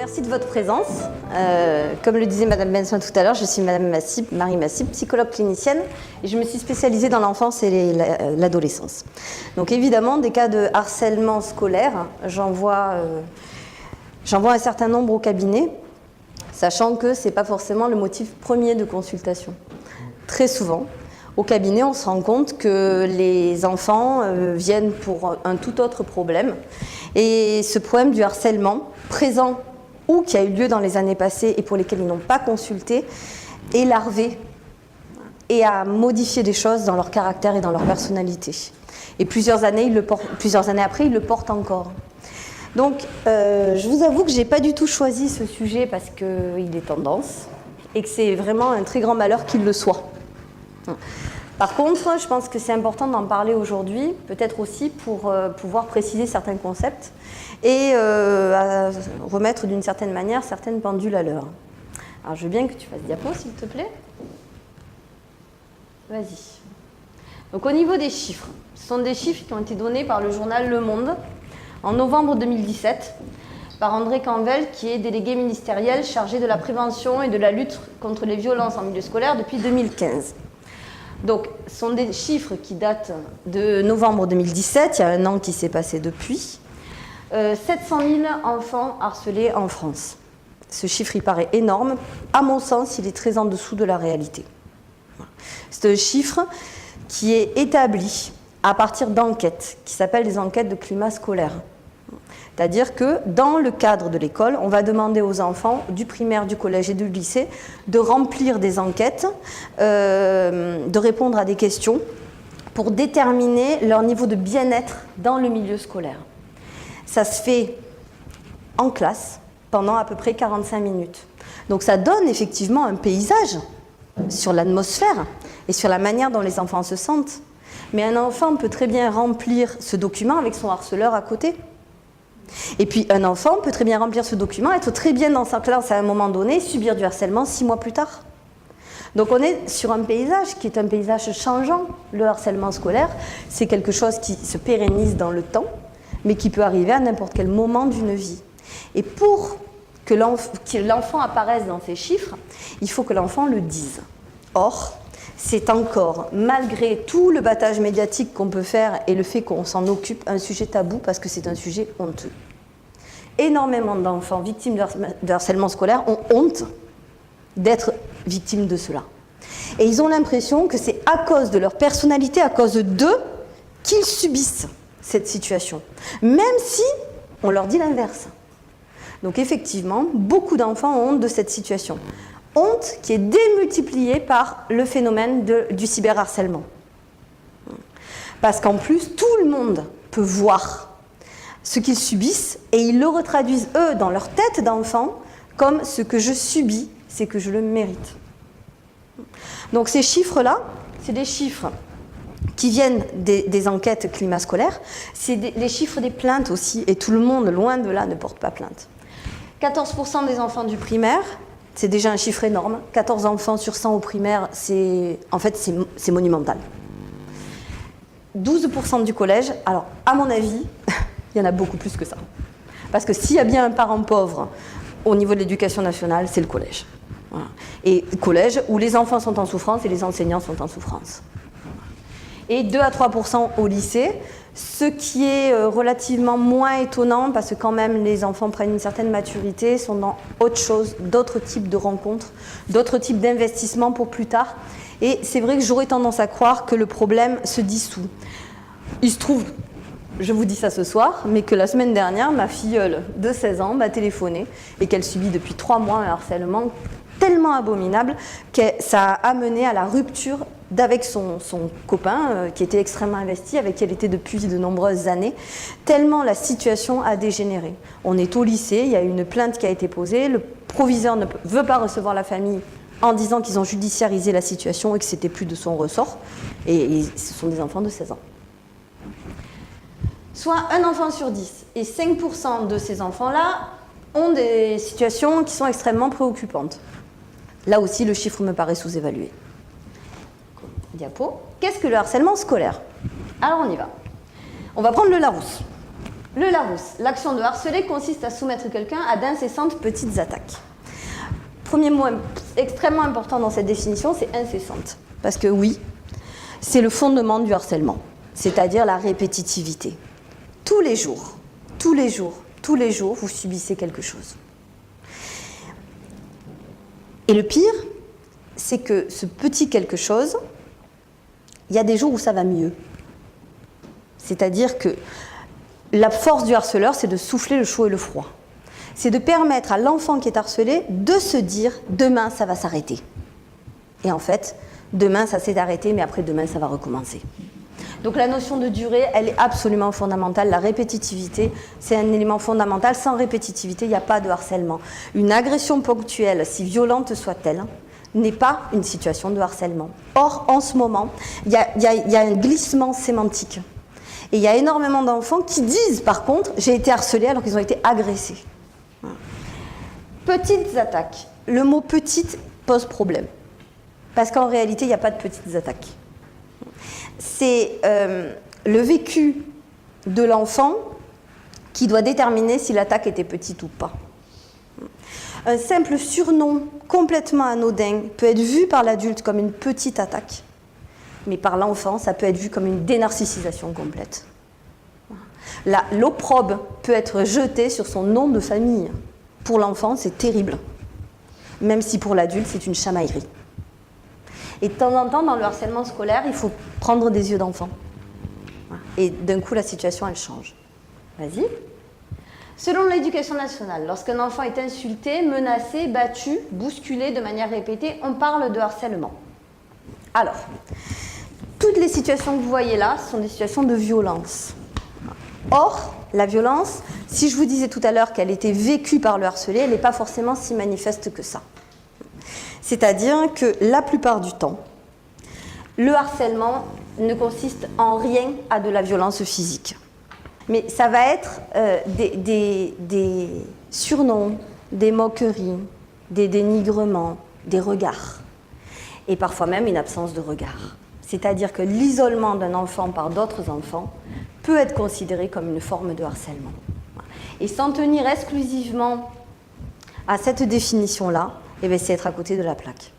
Merci de votre présence. Comme le disait Madame Benson tout à l'heure, je suis Madame Massib, Marie Massib, psychologue clinicienne, et je me suis spécialisée dans l'enfance et l'adolescence. Donc évidemment, des cas de harcèlement scolaire, j'en vois un certain nombre au cabinet, sachant que ce n'est pas forcément le motif premier de consultation. Très souvent, au cabinet, on se rend compte que les enfants viennent pour un tout autre problème. Et ce problème du harcèlement, présent ou qui a eu lieu dans les années passées et pour lesquels ils n'ont pas consulté, est larvé et a modifié des choses dans leur caractère et dans leur personnalité. Et plusieurs années après, ils le portent encore. Donc, je vous avoue que je n'ai pas du tout choisi ce sujet parce qu'il est tendance et que c'est vraiment un très grand malheur qu'il le soit. Par contre, je pense que c'est important d'en parler aujourd'hui, peut-être aussi pour pouvoir préciser certains concepts et remettre d'une certaine manière certaines pendules à l'heure. Alors, je veux bien que tu fasses diapo, s'il te plaît. Vas-y. Donc, au niveau des chiffres, ce sont des chiffres qui ont été donnés par le journal Le Monde en novembre 2017 par André Canvel, qui est délégué ministériel chargé de la prévention et de la lutte contre les violences en milieu scolaire depuis 2015. Donc, ce sont des chiffres qui datent de novembre 2017, il y a un an qui s'est passé depuis. 700 000 enfants harcelés en France. Ce chiffre, il paraît énorme. À mon sens, il est très en dessous de la réalité. C'est un chiffre qui est établi à partir d'enquêtes, qui s'appellent des enquêtes de climat scolaire. C'est-à-dire que dans le cadre de l'école, on va demander aux enfants du primaire, du collège et du lycée de remplir des enquêtes, de répondre à des questions pour déterminer leur niveau de bien-être dans le milieu scolaire. Ça se fait en classe pendant à peu près 45 minutes. Donc ça donne effectivement un paysage sur l'atmosphère et sur la manière dont les enfants se sentent. Mais un enfant peut très bien remplir ce document avec son harceleur à côté. Et puis un enfant peut très bien remplir ce document, être très bien dans sa classe à un moment donné, subir du harcèlement 6 mois plus tard. Donc on est sur un paysage qui est un paysage changeant. Le harcèlement scolaire, c'est quelque chose qui se pérennise dans le temps, mais qui peut arriver à n'importe quel moment d'une vie. Et pour que l'enfant apparaisse dans ces chiffres, il faut que l'enfant le dise. Or, c'est encore, malgré tout le battage médiatique qu'on peut faire et le fait qu'on s'en occupe, un sujet tabou parce que c'est un sujet honteux. Énormément d'enfants victimes de harcèlement scolaire ont honte d'être victimes de cela. Et ils ont l'impression que c'est à cause de leur personnalité, à cause d'eux, qu'ils subissent cette situation. Même si on leur dit l'inverse. Donc effectivement, beaucoup d'enfants ont honte de cette situation. Honte qui est démultipliée par le phénomène du cyberharcèlement. Parce qu'en plus, tout le monde peut voir ce qu'ils subissent et ils le retraduisent, eux, dans leur tête d'enfant, comme ce que je subis, c'est que je le mérite. Donc ces chiffres-là, c'est des chiffres qui viennent des enquêtes climat scolaire, c'est les chiffres des plaintes aussi, et tout le monde, loin de là, ne porte pas plainte. 14% des enfants du primaire, c'est déjà un chiffre énorme. 14 enfants sur 100 au primaire, c'est monumental. 12% du collège, alors à mon avis, il y en a beaucoup plus que ça. Parce que s'il y a bien un parent pauvre au niveau de l'éducation nationale, c'est le collège. Voilà. Et collège où les enfants sont en souffrance et les enseignants sont en souffrance. Et 2 à 3% au lycée, ce qui est relativement moins étonnant parce que quand même les enfants prennent une certaine maturité, sont dans autre chose, d'autres types de rencontres, d'autres types d'investissements pour plus tard. Et c'est vrai que j'aurais tendance à croire que le problème se dissout. Il se trouve, je vous dis ça ce soir, mais que la semaine dernière, ma filleule de 16 ans m'a téléphoné et qu'elle subit depuis 3 mois un harcèlement tellement abominable que ça a amené à la rupture d'avec son copain qui était extrêmement investi, avec qui elle était depuis de nombreuses années, tellement la situation a dégénéré. On est au lycée, il y a une plainte qui a été posée, le proviseur ne veut pas recevoir la famille en disant qu'ils ont judiciarisé la situation et que c'était plus de son ressort, et ce sont des enfants de 16 ans. Soit un enfant sur 10, et 5% de ces enfants-là ont des situations qui sont extrêmement préoccupantes. Là aussi, le chiffre me paraît sous-évalué. Diapo. Qu'est-ce que le harcèlement scolaire? Alors on y va. On va prendre le Larousse. Le Larousse. L'action de harceler consiste à soumettre quelqu'un à d'incessantes petites attaques. Premier mot extrêmement important dans cette définition, c'est incessante. Parce que oui, c'est le fondement du harcèlement, c'est-à-dire la répétitivité. Tous les jours, vous subissez quelque chose. Et le pire, c'est que ce petit quelque chose, il y a des jours où ça va mieux. C'est-à-dire que la force du harceleur, c'est de souffler le chaud et le froid. C'est de permettre à l'enfant qui est harcelé de se dire « demain, ça va s'arrêter ». Et en fait, demain, ça s'est arrêté, mais après demain, ça va recommencer. Donc la notion de durée, elle est absolument fondamentale. La répétitivité, c'est un élément fondamental. Sans répétitivité, il n'y a pas de harcèlement. Une agression ponctuelle, si violente soit-elle, n'est pas une situation de harcèlement. Or, en ce moment, il y a un glissement sémantique. Et il y a énormément d'enfants qui disent, par contre, « j'ai été harcelé » alors qu'ils ont été agressés. Petites attaques. Le mot « petite » pose problème. Parce qu'en réalité, il n'y a pas de petites attaques. C'est le vécu de l'enfant qui doit déterminer si l'attaque était petite ou pas. Un simple surnom complètement anodin peut être vu par l'adulte comme une petite attaque, mais par l'enfant, ça peut être vu comme une dénarcissisation complète. L'opprobre peut être jeté sur son nom de famille. Pour l'enfant, c'est terrible, même si pour l'adulte, c'est une chamaillerie. Et de temps en temps, dans le harcèlement scolaire, il faut prendre des yeux d'enfant. Et d'un coup, la situation, elle change. Vas-y. Selon l'éducation nationale, lorsqu'un enfant est insulté, menacé, battu, bousculé de manière répétée, on parle de harcèlement. Alors, toutes les situations que vous voyez là sont des situations de violence. Or, la violence, si je vous disais tout à l'heure qu'elle était vécue par le harcelé, elle n'est pas forcément si manifeste que ça. C'est-à-dire que la plupart du temps, le harcèlement ne consiste en rien à de la violence physique. Mais ça va être des surnoms, des moqueries, des dénigrements, des regards. Et parfois même une absence de regard. C'est-à-dire que l'isolement d'un enfant par d'autres enfants peut être considéré comme une forme de harcèlement. Et s'en tenir exclusivement à cette définition-là, eh bien, c'est être à côté de la plaque.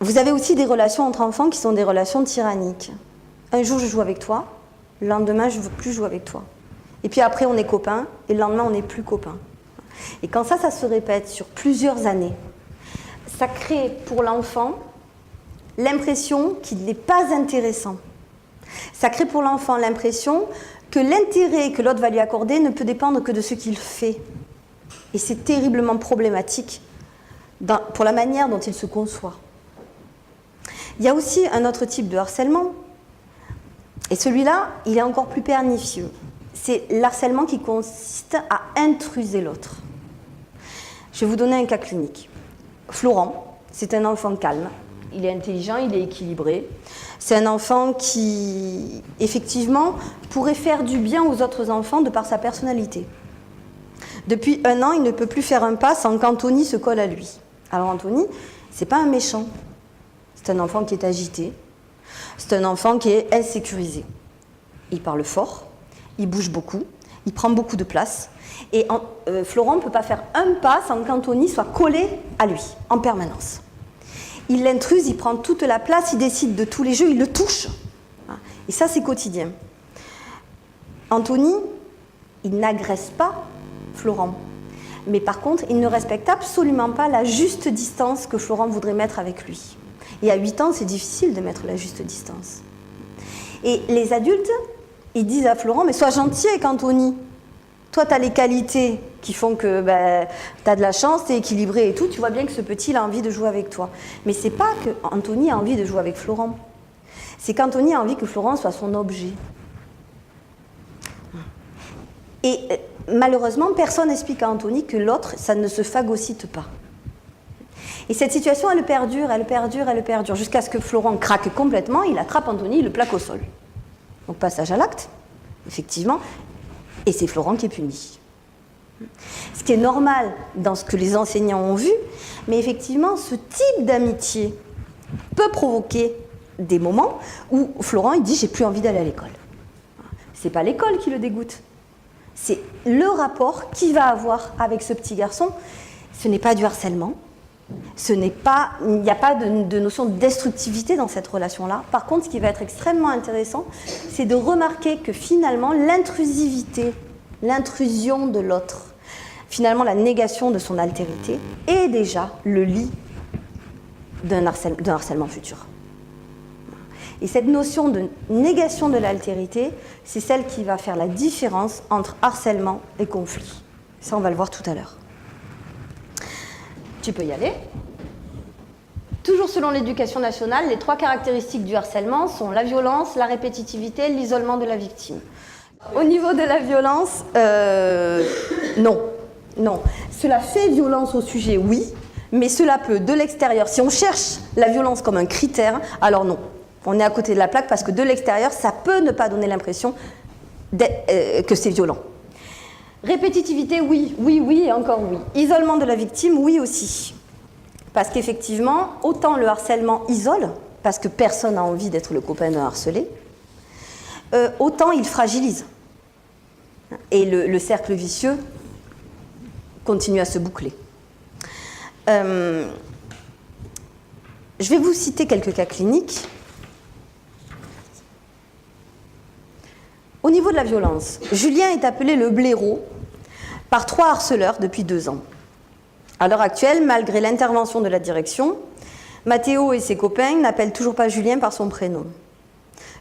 Vous avez aussi des relations entre enfants qui sont des relations tyranniques. Un jour, je joue avec toi, le lendemain, je ne veux plus jouer avec toi. Et puis après, on est copains, et le lendemain, on n'est plus copains. Et quand ça se répète sur plusieurs années, ça crée pour l'enfant l'impression qu'il n'est pas intéressant. Ça crée pour l'enfant l'impression que l'intérêt que l'autre va lui accorder ne peut dépendre que de ce qu'il fait. Et c'est terriblement problématique pour la manière dont il se conçoit. Il y a aussi un autre type de harcèlement, et celui-là, il est encore plus pernicieux. C'est l'harcèlement qui consiste à intruser l'autre. Je vais vous donner un cas clinique. Florent, c'est un enfant calme, il est intelligent, il est équilibré. C'est un enfant qui, effectivement, pourrait faire du bien aux autres enfants de par sa personnalité. Depuis 1 an, il ne peut plus faire un pas sans qu'Anthony se colle à lui. Alors Anthony, c'est pas un méchant. C'est un enfant qui est agité. C'est un enfant qui est insécurisé. Il parle fort, il bouge beaucoup, il prend beaucoup de place. Et Florent ne peut pas faire un pas sans qu'Anthony soit collé à lui, en permanence. Il l'intruse, il prend toute la place, il décide de tous les jeux, il le touche. Et ça, c'est quotidien. Anthony, il n'agresse pas Florent. Mais par contre, il ne respecte absolument pas la juste distance que Florent voudrait mettre avec lui. Et à 8 ans, c'est difficile de mettre la juste distance. Et les adultes, ils disent à Florent, mais sois gentil avec Anthony. Toi, tu as les qualités qui font que tu as de la chance, tu es équilibré et tout. Tu vois bien que ce petit, il a envie de jouer avec toi. Mais ce n'est pas qu'Anthony a envie de jouer avec Florent. C'est qu'Anthony a envie que Florent soit son objet. Et malheureusement, personne n'explique à Anthony que l'autre, ça ne se phagocyte pas. Et cette situation, elle perdure, jusqu'à ce que Florent craque complètement, il attrape Anthony, il le plaque au sol. Donc passage à l'acte, effectivement, et c'est Florent qui est puni. Ce qui est normal dans ce que les enseignants ont vu, mais effectivement, ce type d'amitié peut provoquer des moments où Florent il dit j'ai plus envie d'aller à l'école. C'est pas l'école qui le dégoûte, c'est le rapport qu'il va avoir avec ce petit garçon. Ce n'est pas du harcèlement, il n'y a pas de notion de destructivité dans cette relation-là. Par contre, ce qui va être extrêmement intéressant, c'est de remarquer que finalement l'intrusivité, l'intrusion de l'autre, finalement la négation de son altérité, est déjà le lit d'un harcèlement futur. Et cette notion de négation de l'altérité, c'est celle qui va faire la différence entre harcèlement et conflit. Ça, on va le voir tout à l'heure. Tu peux y aller. Toujours selon l'éducation nationale, les 3 caractéristiques du harcèlement sont la violence, la répétitivité, l'isolement de la victime. Au niveau de la violence, non. Cela fait violence au sujet, oui, mais cela peut, de l'extérieur, si on cherche la violence comme un critère, alors non. On est à côté de la plaque parce que de l'extérieur, ça peut ne pas donner l'impression que c'est violent. Répétitivité, oui, et encore oui. Isolement de la victime, oui aussi. Parce qu'effectivement, autant le harcèlement isole, parce que personne n'a envie d'être le copain d'un harcelé, autant il fragilise. Et le cercle vicieux continue à se boucler. Je vais vous citer quelques cas cliniques. Au niveau de la violence, Julien est appelé le blaireau par 3 harceleurs depuis 2 ans. À l'heure actuelle, malgré l'intervention de la direction, Mathéo et ses copains n'appellent toujours pas Julien par son prénom.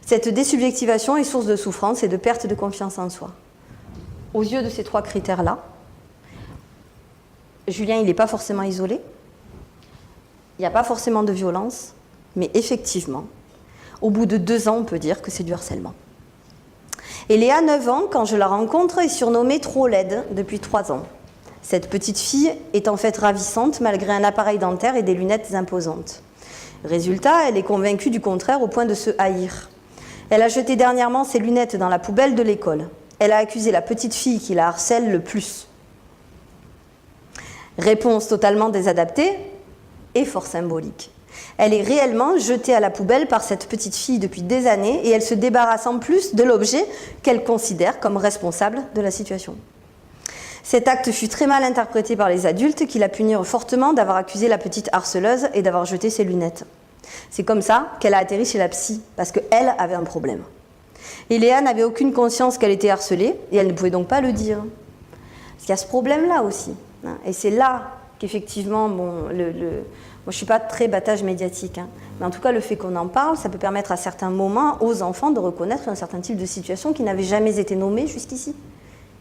Cette désubjectivation est source de souffrance et de perte de confiance en soi. Aux yeux de ces 3 critères-là, Julien, il n'est pas forcément isolé, il n'y a pas forcément de violence, mais effectivement, au bout de 2 ans, on peut dire que c'est du harcèlement. Et Léa, 9 ans, quand je la rencontre, est surnommée trop laide depuis 3 ans. Cette petite fille est en fait ravissante malgré un appareil dentaire et des lunettes imposantes. Résultat, elle est convaincue du contraire au point de se haïr. Elle a jeté dernièrement ses lunettes dans la poubelle de l'école. Elle a accusé la petite fille qui la harcèle le plus. Réponse totalement désadaptée et fort symbolique. Elle est réellement jetée à la poubelle par cette petite fille depuis des années et elle se débarrasse en plus de l'objet qu'elle considère comme responsable de la situation. Cet acte fut très mal interprété par les adultes qui la punirent fortement d'avoir accusé la petite harceleuse et d'avoir jeté ses lunettes. C'est comme ça qu'elle a atterri chez la psy, parce qu'elle avait un problème. Et Léa n'avait aucune conscience qu'elle était harcelée et elle ne pouvait donc pas le dire. Parce qu'il y a ce problème-là aussi. Et c'est là qu'effectivement, moi je ne suis pas très battage médiatique, mais en tout cas le fait qu'on en parle, ça peut permettre à certains moments aux enfants de reconnaître un certain type de situation qui n'avait jamais été nommée jusqu'ici.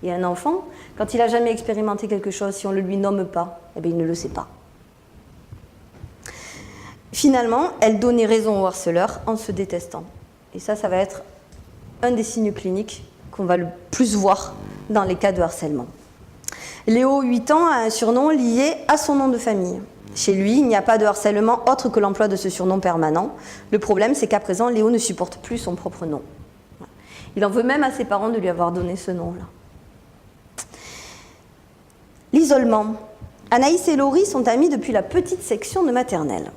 Et un enfant, quand il n'a jamais expérimenté quelque chose, si on ne le lui nomme pas, eh bien, il ne le sait pas. Finalement, elle donnait raison au harceleur en se détestant. Et ça va être un des signes cliniques qu'on va le plus voir dans les cas de harcèlement. Léo, 8 ans, a un surnom lié à son nom de famille. Chez lui, il n'y a pas de harcèlement autre que l'emploi de ce surnom permanent. Le problème, c'est qu'à présent, Léo ne supporte plus son propre nom. Il en veut même à ses parents de lui avoir donné ce nom-là. L'isolement. Anaïs et Laurie sont amies depuis la petite section de maternelle.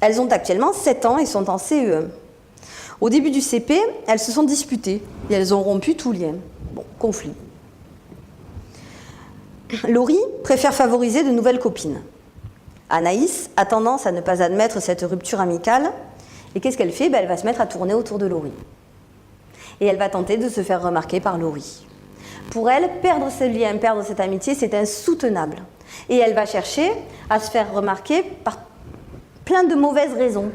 Elles ont actuellement 7 ans et sont en CE1. Au début du CP, elles se sont disputées et elles ont rompu tout lien. Bon, conflit. Laurie préfère favoriser de nouvelles copines. Anaïs a tendance à ne pas admettre cette rupture amicale. Et qu'est-ce qu'elle fait ? Elle va se mettre à tourner autour de Laurie. Et elle va tenter de se faire remarquer par Laurie. Pour elle, perdre ce lien, perdre cette amitié, c'est insoutenable. Et elle va chercher à se faire remarquer par plein de mauvaises raisons.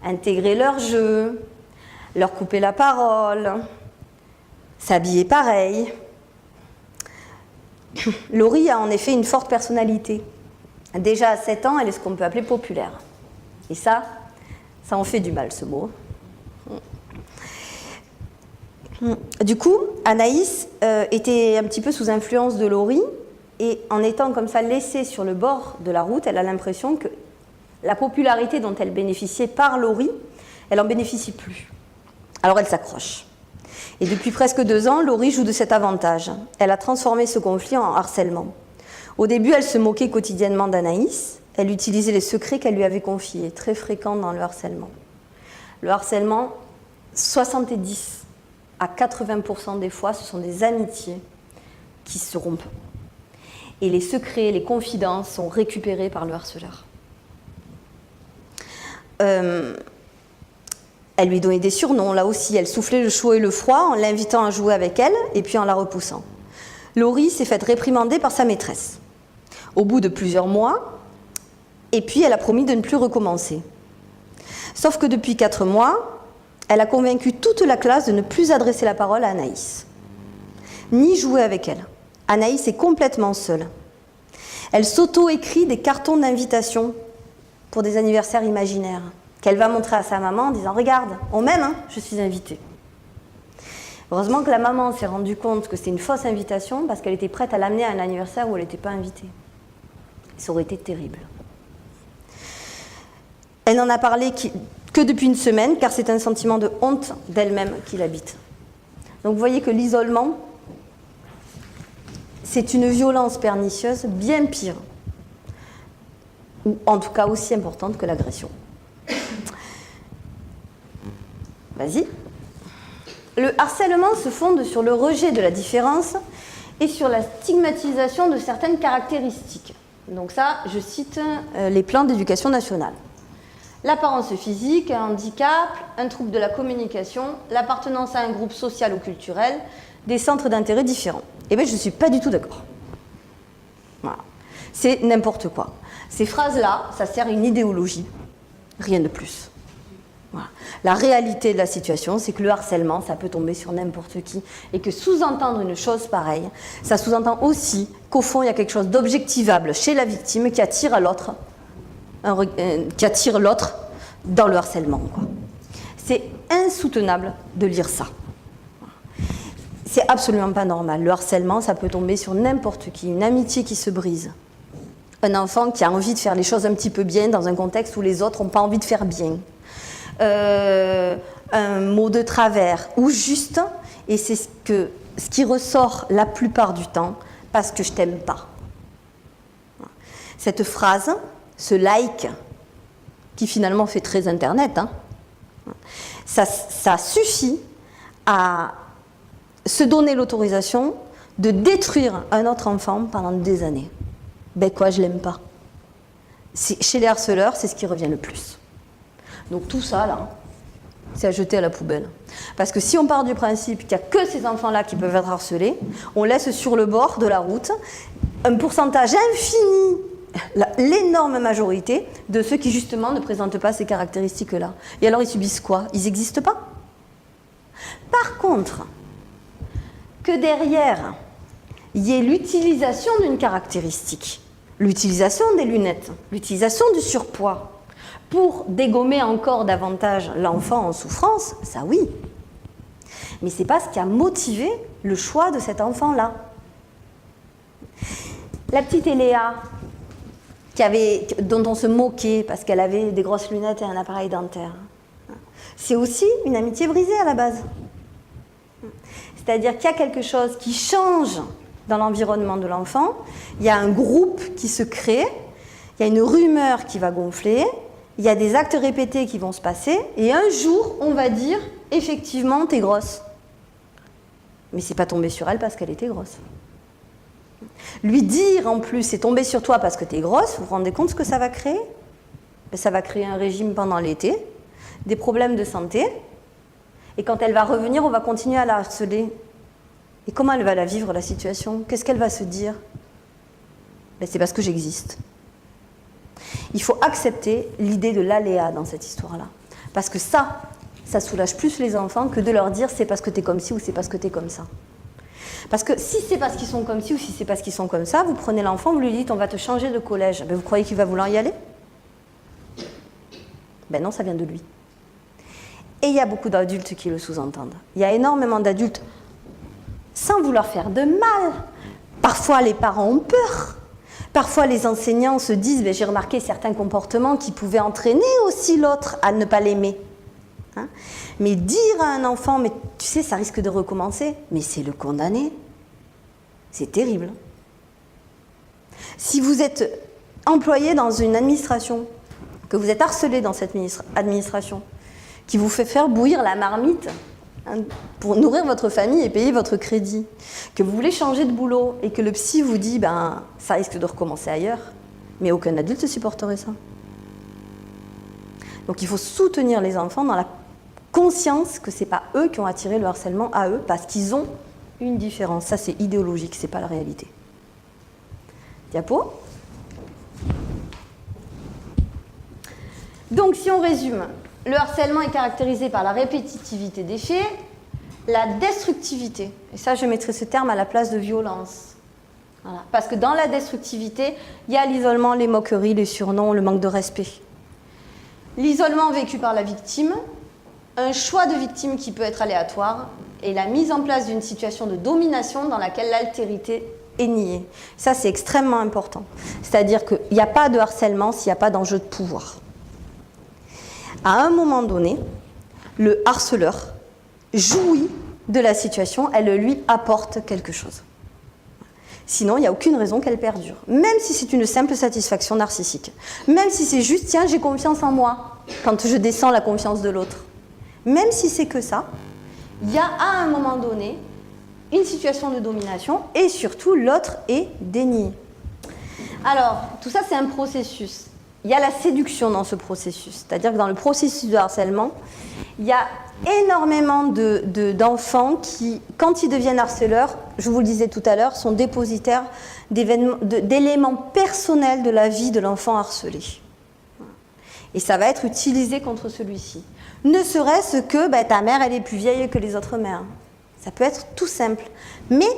Intégrer leur jeu, leur couper la parole, s'habiller pareil. Laurie a en effet une forte personnalité. Déjà à 7 ans, elle est ce qu'on peut appeler populaire. Et ça en fait du mal, ce mot. Du coup, Anaïs était un petit peu sous influence de Laurie, et en étant comme ça laissée sur le bord de la route, elle a l'impression que la popularité dont elle bénéficiait par Laurie, elle n'en bénéficie plus. Alors elle s'accroche. Et depuis presque 2 ans, Laurie joue de cet avantage. Elle a transformé ce conflit en harcèlement. Au début, elle se moquait quotidiennement d'Anaïs, elle utilisait les secrets qu'elle lui avait confiés, très fréquents dans le harcèlement. Le harcèlement, 70 à 80% des fois, ce sont des amitiés qui se rompent. Et les secrets, les confidences sont récupérés par le harceleur. Elle lui donnait des surnoms, là aussi. Elle soufflait le chaud et le froid en l'invitant à jouer avec elle et puis en la repoussant. Laurie s'est faite réprimander par sa maîtresse. Au bout de plusieurs mois, et puis elle a promis de ne plus recommencer. Sauf que depuis 4 mois, elle a convaincu toute la classe de ne plus adresser la parole à Anaïs, ni jouer avec elle. Anaïs est complètement seule. Elle s'auto-écrit des cartons d'invitation pour des anniversaires imaginaires, qu'elle va montrer à sa maman en disant « Regarde, on m'aime, hein, je suis invitée ». Heureusement que la maman s'est rendue compte que c'était une fausse invitation parce qu'elle était prête à l'amener à un anniversaire où elle n'était pas invitée. Ça aurait été terrible. Elle n'en a parlé que depuis une semaine, car c'est un sentiment de honte d'elle-même qui l'habite. Donc vous voyez que l'isolement, c'est une violence pernicieuse bien pire, ou en tout cas aussi importante que l'agression. Vas-y. Le harcèlement se fonde sur le rejet de la différence et sur la stigmatisation de certaines caractéristiques. Donc ça, je cite les plans d'éducation nationale. L'apparence physique, un handicap, un trouble de la communication, l'appartenance à un groupe social ou culturel, des centres d'intérêt différents. Eh bien, je ne suis pas du tout d'accord. Voilà. C'est n'importe quoi. Ces phrases-là, ça sert à une idéologie, rien de plus. Voilà. La réalité de la situation, c'est que le harcèlement, ça peut tomber sur n'importe qui, et que sous-entendre une chose pareille, ça sous-entend aussi qu'au fond, il y a quelque chose d'objectivable chez la victime qui attire l'autre dans le harcèlement, quoi. C'est insoutenable de lire ça. C'est absolument pas normal. Le harcèlement, ça peut tomber sur n'importe qui, une amitié qui se brise. Un enfant qui a envie de faire les choses un petit peu bien dans un contexte où les autres n'ont pas envie de faire bien. Un mot de travers, ou juste, et c'est ce qui ressort la plupart du temps, parce que je t'aime pas. Cette phrase, ce like, qui finalement fait très internet, hein, ça suffit à se donner l'autorisation de détruire un autre enfant pendant des années. Ben quoi, je l'aime pas. Chez les harceleurs, c'est ce qui revient le plus. Donc tout ça, là, c'est à jeter à la poubelle. Parce que si on part du principe qu'il n'y a que ces enfants-là qui peuvent être harcelés, on laisse sur le bord de la route un pourcentage infini, l'énorme majorité, de ceux qui justement ne présentent pas ces caractéristiques-là. Et alors ils subissent quoi? Ils n'existent pas. Par contre, que derrière, il y ait l'utilisation d'une caractéristique, l'utilisation des lunettes, l'utilisation du surpoids, pour dégommer encore davantage l'enfant en souffrance, ça oui. Mais ce n'est pas ce qui a motivé le choix de cet enfant-là. La petite Eléa, dont on se moquait parce qu'elle avait des grosses lunettes et un appareil dentaire, c'est aussi une amitié brisée à la base. C'est-à-dire qu'il y a quelque chose qui change dans l'environnement de l'enfant, il y a un groupe qui se crée, il y a une rumeur qui va gonfler, il y a des actes répétés qui vont se passer, et un jour, on va dire, effectivement, t'es grosse. Mais c'est pas tombé sur elle parce qu'elle était grosse. Lui dire, en plus, c'est tombé sur toi parce que t'es grosse, vous vous rendez compte ce que ça va créer? Ça va créer un régime pendant l'été, des problèmes de santé, et quand elle va revenir, on va continuer à la harceler. Et comment elle va la vivre, la situation? Qu'est-ce qu'elle va se dire? C'est parce que j'existe. Il faut accepter l'idée de l'aléa dans cette histoire-là. Parce que ça soulage plus les enfants que de leur dire c'est parce que t'es comme ci ou c'est parce que t'es comme ça. Parce que si c'est parce qu'ils sont comme ci ou si c'est parce qu'ils sont comme ça, vous prenez l'enfant, vous lui dites on va te changer de collège. Vous croyez qu'il va vouloir y aller? Non, ça vient de lui. Et il y a beaucoup d'adultes qui le sous-entendent. Il y a énormément d'adultes, sans vouloir faire de mal. Parfois, les parents ont peur. Parfois, les enseignants se disent j'ai remarqué certains comportements qui pouvaient entraîner aussi l'autre à ne pas l'aimer. Hein? Mais dire à un enfant, mais tu sais, ça risque de recommencer, mais c'est le condamner. C'est terrible. Si vous êtes employé dans une administration, que vous êtes harcelé dans cette administration, qui vous fait faire bouillir la marmite pour nourrir votre famille et payer votre crédit, que vous voulez changer de boulot et que le psy vous dit ça risque de recommencer ailleurs, mais aucun adulte ne supporterait ça. Donc il faut soutenir les enfants dans la conscience que ce n'est pas eux qui ont attiré le harcèlement à eux, parce qu'ils ont une différence. Ça, c'est idéologique, ce n'est pas la réalité. Diapo. Donc si on résume, le harcèlement est caractérisé par la répétitivité des faits, la destructivité, et ça je mettrai ce terme à la place de violence. Voilà. Parce que dans la destructivité, il y a l'isolement, les moqueries, les surnoms, le manque de respect. L'isolement vécu par la victime, un choix de victime qui peut être aléatoire, et la mise en place d'une situation de domination dans laquelle l'altérité est niée. Ça, c'est extrêmement important. C'est-à-dire qu'il n'y a pas de harcèlement s'il n'y a pas d'enjeu de pouvoir. À un moment donné, le harceleur jouit de la situation, elle lui apporte quelque chose. Sinon, il n'y a aucune raison qu'elle perdure. Même si c'est une simple satisfaction narcissique. Même si c'est juste, tiens, j'ai confiance en moi, quand je descends la confiance de l'autre. Même si c'est que ça, il y a à un moment donné une situation de domination et surtout l'autre est dénié. Alors, tout ça c'est un processus. Il y a la séduction dans ce processus. C'est-à-dire que dans le processus de harcèlement, il y a énormément d'enfants qui, quand ils deviennent harceleurs, je vous le disais tout à l'heure, sont dépositaires d'éléments personnels de la vie de l'enfant harcelé. Et ça va être utilisé contre celui-ci. Ne serait-ce que ta mère, elle est plus vieille que les autres mères. Ça peut être tout simple. Mais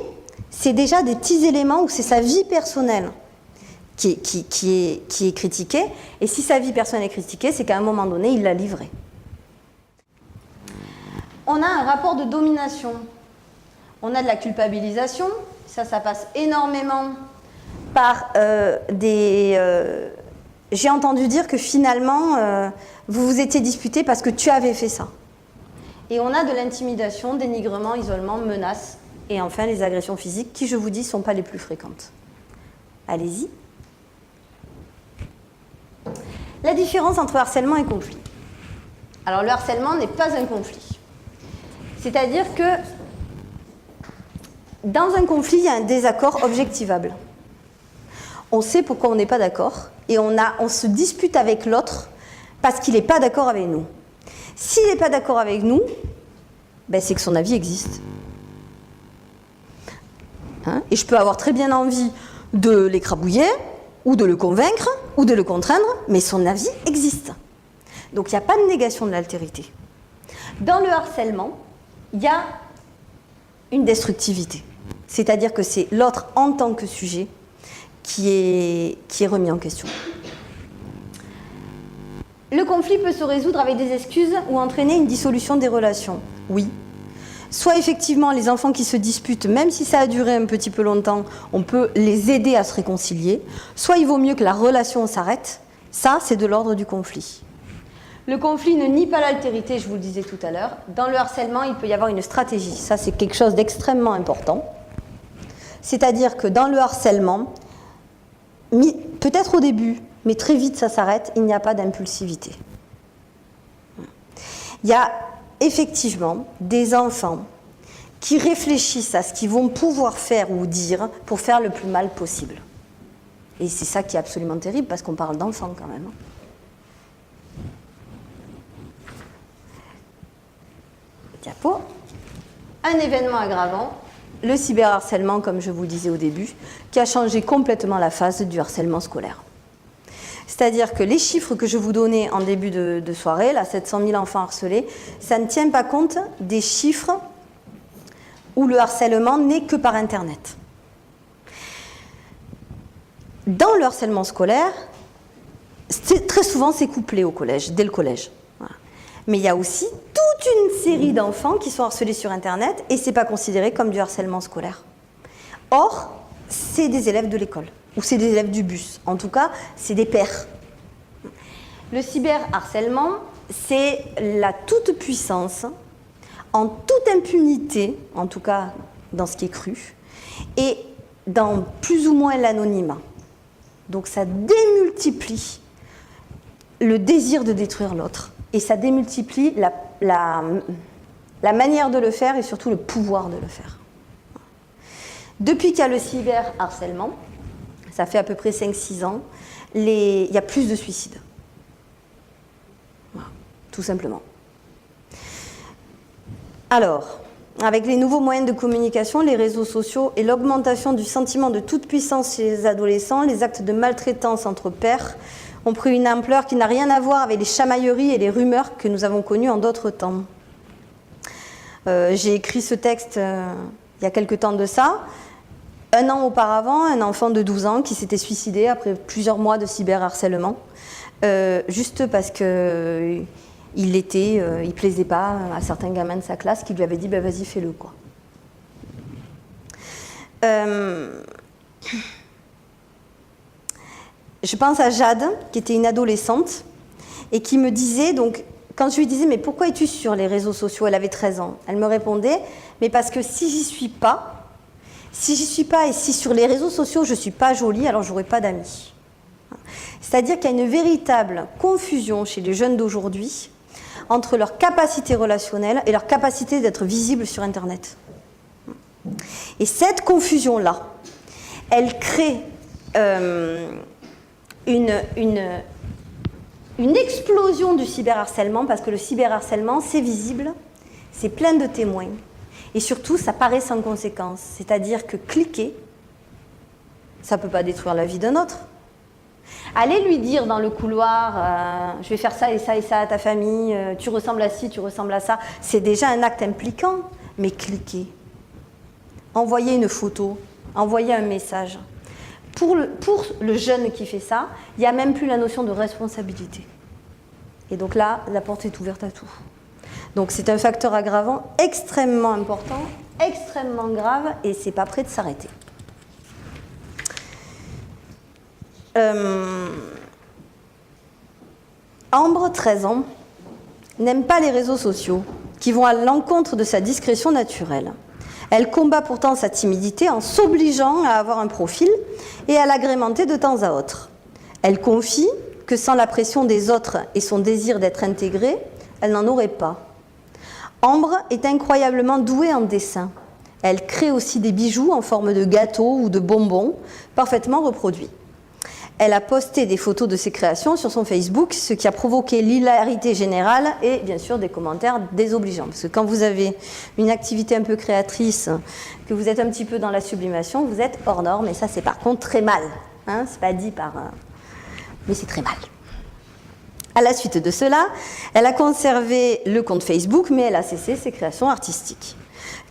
c'est déjà des petits éléments où c'est sa vie personnelle qui est critiquée. Et si sa vie personnelle est critiquée, c'est qu'à un moment donné, il l'a livrée. On a un rapport de domination. On a de la culpabilisation. Ça passe énormément par j'ai entendu dire que finalement, vous vous étiez disputé parce que tu avais fait ça. Et on a de l'intimidation, dénigrement, isolement, menace. Et enfin, les agressions physiques, qui, je vous dis, ne sont pas les plus fréquentes. Allez-y. La différence entre harcèlement et conflit. Alors, le harcèlement n'est pas un conflit. C'est-à-dire que dans un conflit, il y a un désaccord objectivable. On sait pourquoi on n'est pas d'accord et on se dispute avec l'autre parce qu'il n'est pas d'accord avec nous. S'il n'est pas d'accord avec nous, c'est que son avis existe. Et je peux avoir très bien envie de l'écrabouiller ou de le convaincre ou de le contraindre, mais son avis existe. Donc il n'y a pas de négation de l'altérité. Dans le harcèlement, il y a une destructivité. C'est-à-dire que c'est l'autre en tant que sujet qui est remis en question. Le conflit peut se résoudre avec des excuses ou entraîner une dissolution des relations. Oui. Soit effectivement, les enfants qui se disputent, même si ça a duré un petit peu longtemps, on peut les aider à se réconcilier. Soit il vaut mieux que la relation s'arrête. Ça, c'est de l'ordre du conflit. Le conflit ne nie pas l'altérité, je vous le disais tout à l'heure. Dans le harcèlement, il peut y avoir une stratégie. Ça, c'est quelque chose d'extrêmement important. C'est-à-dire que dans le harcèlement, peut-être au début, mais très vite ça s'arrête, il n'y a pas d'impulsivité. Il y a effectivement des enfants qui réfléchissent à ce qu'ils vont pouvoir faire ou dire pour faire le plus mal possible. Et c'est ça qui est absolument terrible parce qu'on parle d'enfants quand même. Diapo. Un événement aggravant, le cyberharcèlement, comme je vous le disais au début, qui a changé complètement la phase du harcèlement scolaire. C'est-à-dire que les chiffres que je vous donnais en début de soirée, là, 700 000 enfants harcelés, ça ne tient pas compte des chiffres où le harcèlement n'est que par Internet. Dans le harcèlement scolaire, très souvent c'est couplé au collège, dès le collège. Voilà. Mais il y a aussi toute une série d'enfants qui sont harcelés sur Internet et ce n'est pas considéré comme du harcèlement scolaire. Or, c'est des élèves de l'école. Ou c'est des élèves du bus. En tout cas, c'est des pairs. Le cyberharcèlement, c'est la toute-puissance, en toute impunité, en tout cas dans ce qui est cru, et dans plus ou moins l'anonymat. Donc ça démultiplie le désir de détruire l'autre. Et ça démultiplie la manière de le faire et surtout le pouvoir de le faire. Depuis qu'il y a le cyberharcèlement, ça fait à peu près 5-6 ans, il y a plus de suicides. Voilà, tout simplement. Alors, avec les nouveaux moyens de communication, les réseaux sociaux et l'augmentation du sentiment de toute puissance chez les adolescents, les actes de maltraitance entre pairs ont pris une ampleur qui n'a rien à voir avec les chamailleries et les rumeurs que nous avons connues en d'autres temps. J'ai écrit ce texte il y a quelque temps de ça. Un an auparavant, un enfant de 12 ans qui s'était suicidé après plusieurs mois de cyberharcèlement, juste parce que il plaisait pas à certains gamins de sa classe qui lui avaient dit bah, vas-y fais-le quoi. Je pense à Jade qui était une adolescente et qui me disait donc quand je lui disais mais pourquoi es-tu sur les réseaux sociaux, elle avait 13 ans, elle me répondait mais parce que si j'y suis pas et si sur les réseaux sociaux je suis pas jolie alors j'aurai pas d'amis. C'est-à-dire qu'il y a une véritable confusion chez les jeunes d'aujourd'hui entre leur capacité relationnelle et leur capacité d'être visible sur Internet. Et cette confusion-là, elle crée une explosion du cyberharcèlement parce que le cyberharcèlement, c'est visible, c'est plein de témoins. Et surtout, ça paraît sans conséquence. C'est-à-dire que cliquer, ça ne peut pas détruire la vie d'un autre. Allez lui dire dans le couloir, je vais faire ça et ça et ça à ta famille, tu ressembles à ci, tu ressembles à ça. C'est déjà un acte impliquant, mais cliquez. Envoyez une photo, envoyez un message. Pour le jeune qui fait ça, il n'y a même plus la notion de responsabilité. Et donc là, la porte est ouverte à tout. Donc c'est un facteur aggravant extrêmement important, extrêmement grave, et c'est pas prêt de s'arrêter. Ambre, 13 ans, n'aime pas les réseaux sociaux, qui vont à l'encontre de sa discrétion naturelle. Elle combat pourtant sa timidité en s'obligeant à avoir un profil et à l'agrémenter de temps à autre. Elle confie que sans la pression des autres et son désir d'être intégrée, elle n'en aurait pas. Ambre est incroyablement douée en dessin. Elle crée aussi des bijoux en forme de gâteaux ou de bonbons, parfaitement reproduits. Elle a posté des photos de ses créations sur son Facebook, ce qui a provoqué l'hilarité générale et bien sûr des commentaires désobligeants. Parce que quand vous avez une activité un peu créatrice, que vous êtes un petit peu dans la sublimation, vous êtes hors norme et ça c'est par contre très mal. Hein, c'est pas dit par... mais c'est très mal. À la suite de cela, elle a conservé le compte Facebook, mais elle a cessé ses créations artistiques.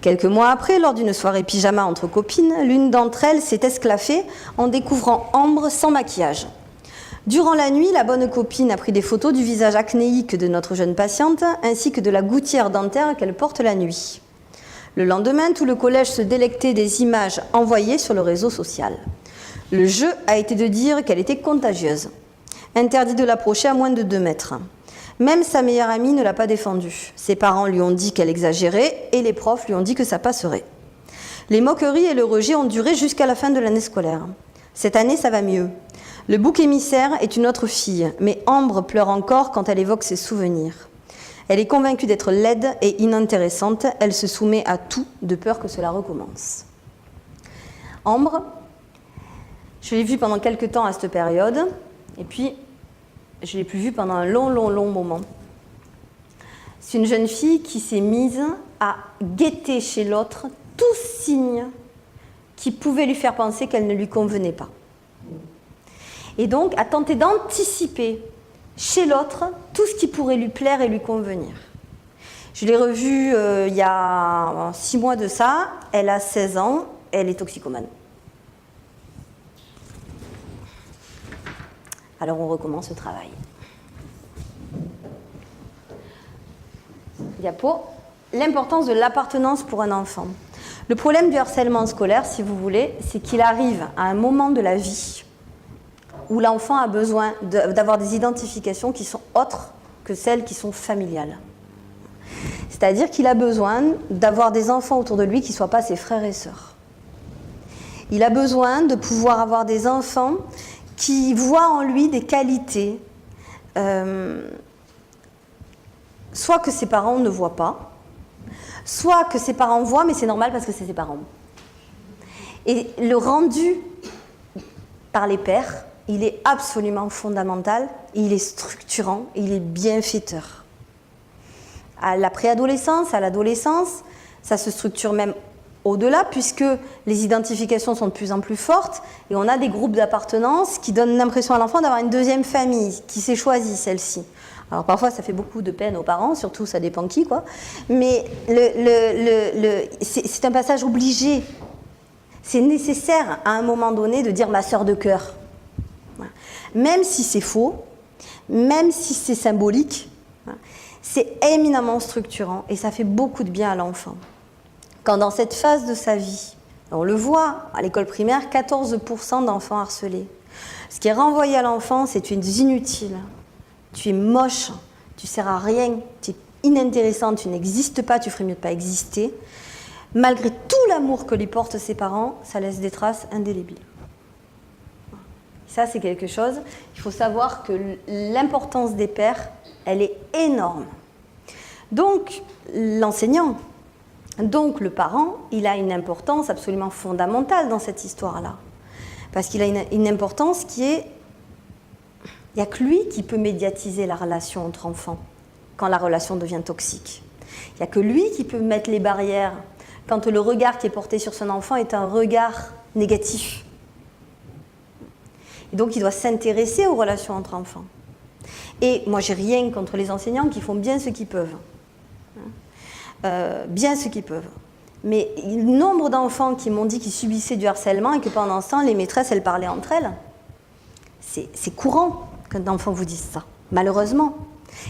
Quelques mois après, lors d'une soirée pyjama entre copines, l'une d'entre elles s'est esclaffée en découvrant Ambre sans maquillage. Durant la nuit, la bonne copine a pris des photos du visage acnéique de notre jeune patiente, ainsi que de la gouttière dentaire qu'elle porte la nuit. Le lendemain, tout le collège se délectait des images envoyées sur le réseau social. Le jeu a été de dire qu'elle était contagieuse. Interdit de l'approcher à moins de 2 mètres. Même sa meilleure amie ne l'a pas défendue. Ses parents lui ont dit qu'elle exagérait et les profs lui ont dit que ça passerait. Les moqueries et le rejet ont duré jusqu'à la fin de l'année scolaire. Cette année, ça va mieux. Le bouc émissaire est une autre fille, mais Ambre pleure encore quand elle évoque ses souvenirs. Elle est convaincue d'être laide et inintéressante. Elle se soumet à tout de peur que cela recommence. Ambre, je l'ai vue pendant quelques temps à cette période, et puis je ne l'ai plus vue pendant un long moment. C'est une jeune fille qui s'est mise à guetter chez l'autre tout signe qui pouvait lui faire penser qu'elle ne lui convenait pas. Et donc à tenter d'anticiper chez l'autre tout ce qui pourrait lui plaire et lui convenir. Je l'ai revue il y a 6 mois de ça, elle a 16 ans, elle est toxicomane. Alors on recommence le travail. Diapo. L'importance de l'appartenance pour un enfant. Le problème du harcèlement scolaire, si vous voulez, c'est qu'il arrive à un moment de la vie où l'enfant a besoin d'avoir des identifications qui sont autres que celles qui sont familiales. C'est-à-dire qu'il a besoin d'avoir des enfants autour de lui qui ne soient pas ses frères et sœurs. Il a besoin de pouvoir avoir des enfants qui voit en lui des qualités, soit que ses parents ne voient pas, soit que ses parents voient, mais c'est normal parce que c'est ses parents. Et le rendu par les pères, il est absolument fondamental, il est structurant, il est bienfaiteur. À la préadolescence, à l'adolescence, ça se structure même au-delà, puisque les identifications sont de plus en plus fortes, et on a des groupes d'appartenance qui donnent l'impression à l'enfant d'avoir une deuxième famille, qui s'est choisie celle-ci. Alors parfois ça fait beaucoup de peine aux parents, surtout ça dépend qui, quoi. Mais c'est un passage obligé. C'est nécessaire à un moment donné de dire ma sœur de cœur. Voilà. Même si c'est faux, même si c'est symbolique, voilà, c'est éminemment structurant et ça fait beaucoup de bien à l'enfant. Quand dans cette phase de sa vie, on le voit à l'école primaire, 14% d'enfants harcelés. Ce qui est renvoyé à l'enfant, c'est tu es inutile, tu es moche, tu ne sers à rien, tu es inintéressant, tu n'existes pas, tu ferais mieux de ne pas exister. Malgré tout l'amour que lui portent ses parents, ça laisse des traces indélébiles. Ça, c'est quelque chose. Il faut savoir que l'importance des pères, elle est énorme. Donc, l'enseignant, donc le parent, il a une importance absolument fondamentale dans cette histoire-là. Parce qu'il a une importance qui est... Il n'y a que lui qui peut médiatiser la relation entre enfants quand la relation devient toxique. Il n'y a que lui qui peut mettre les barrières quand le regard qui est porté sur son enfant est un regard négatif. Et donc il doit s'intéresser aux relations entre enfants. Et moi, j'ai rien contre les enseignants qui font bien ce qu'ils peuvent. Bien ce qu'ils peuvent. Mais le nombre d'enfants qui m'ont dit qu'ils subissaient du harcèlement et que pendant ce temps, les maîtresses, elles parlaient entre elles, c'est courant qu'un enfant vous dise ça, malheureusement.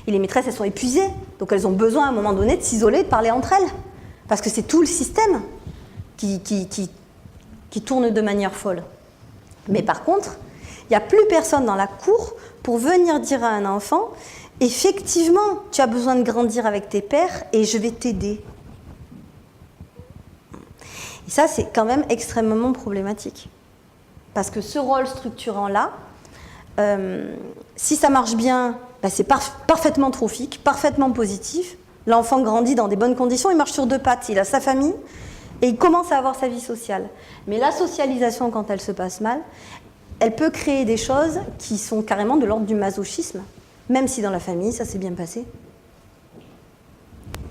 Et les maîtresses, elles sont épuisées, donc elles ont besoin à un moment donné de s'isoler, de parler entre elles. Parce que c'est tout le système qui tourne de manière folle. Mais par contre, il n'y a plus personne dans la cour pour venir dire à un enfant « Effectivement, tu as besoin de grandir avec tes pères et je vais t'aider. » Et ça, c'est quand même extrêmement problématique. Parce que ce rôle structurant-là, si ça marche bien, ben c'est parfaitement trophique, parfaitement positif. L'enfant grandit dans des bonnes conditions, il marche sur deux pattes, il a sa famille et il commence à avoir sa vie sociale. Mais la socialisation, quand elle se passe mal, elle peut créer des choses qui sont carrément de l'ordre du masochisme, même si dans la famille, ça s'est bien passé.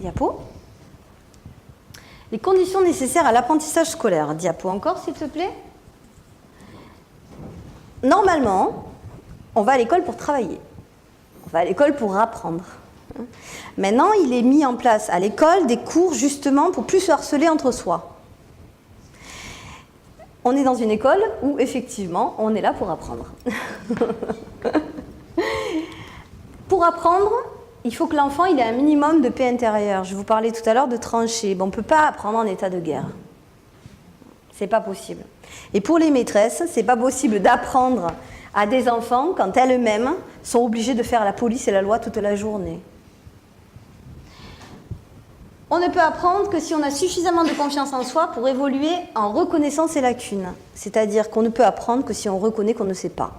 Diapo. Les conditions nécessaires à l'apprentissage scolaire. Diapo encore, s'il te plaît. Normalement, on va à l'école pour travailler. On va à l'école pour apprendre. Maintenant, il est mis en place à l'école des cours justement pour plus se harceler entre soi. On est dans une école où effectivement, on est là pour apprendre. Pour apprendre, il faut que l'enfant ait un minimum de paix intérieure. Je vous parlais tout à l'heure de tranchées. Bon, on ne peut pas apprendre en état de guerre. C'est pas possible. Et pour les maîtresses, c'est pas possible d'apprendre à des enfants quand elles-mêmes sont obligées de faire la police et la loi toute la journée. On ne peut apprendre que si on a suffisamment de confiance en soi pour évoluer en reconnaissant ses lacunes. C'est-à-dire qu'on ne peut apprendre que si on reconnaît qu'on ne sait pas.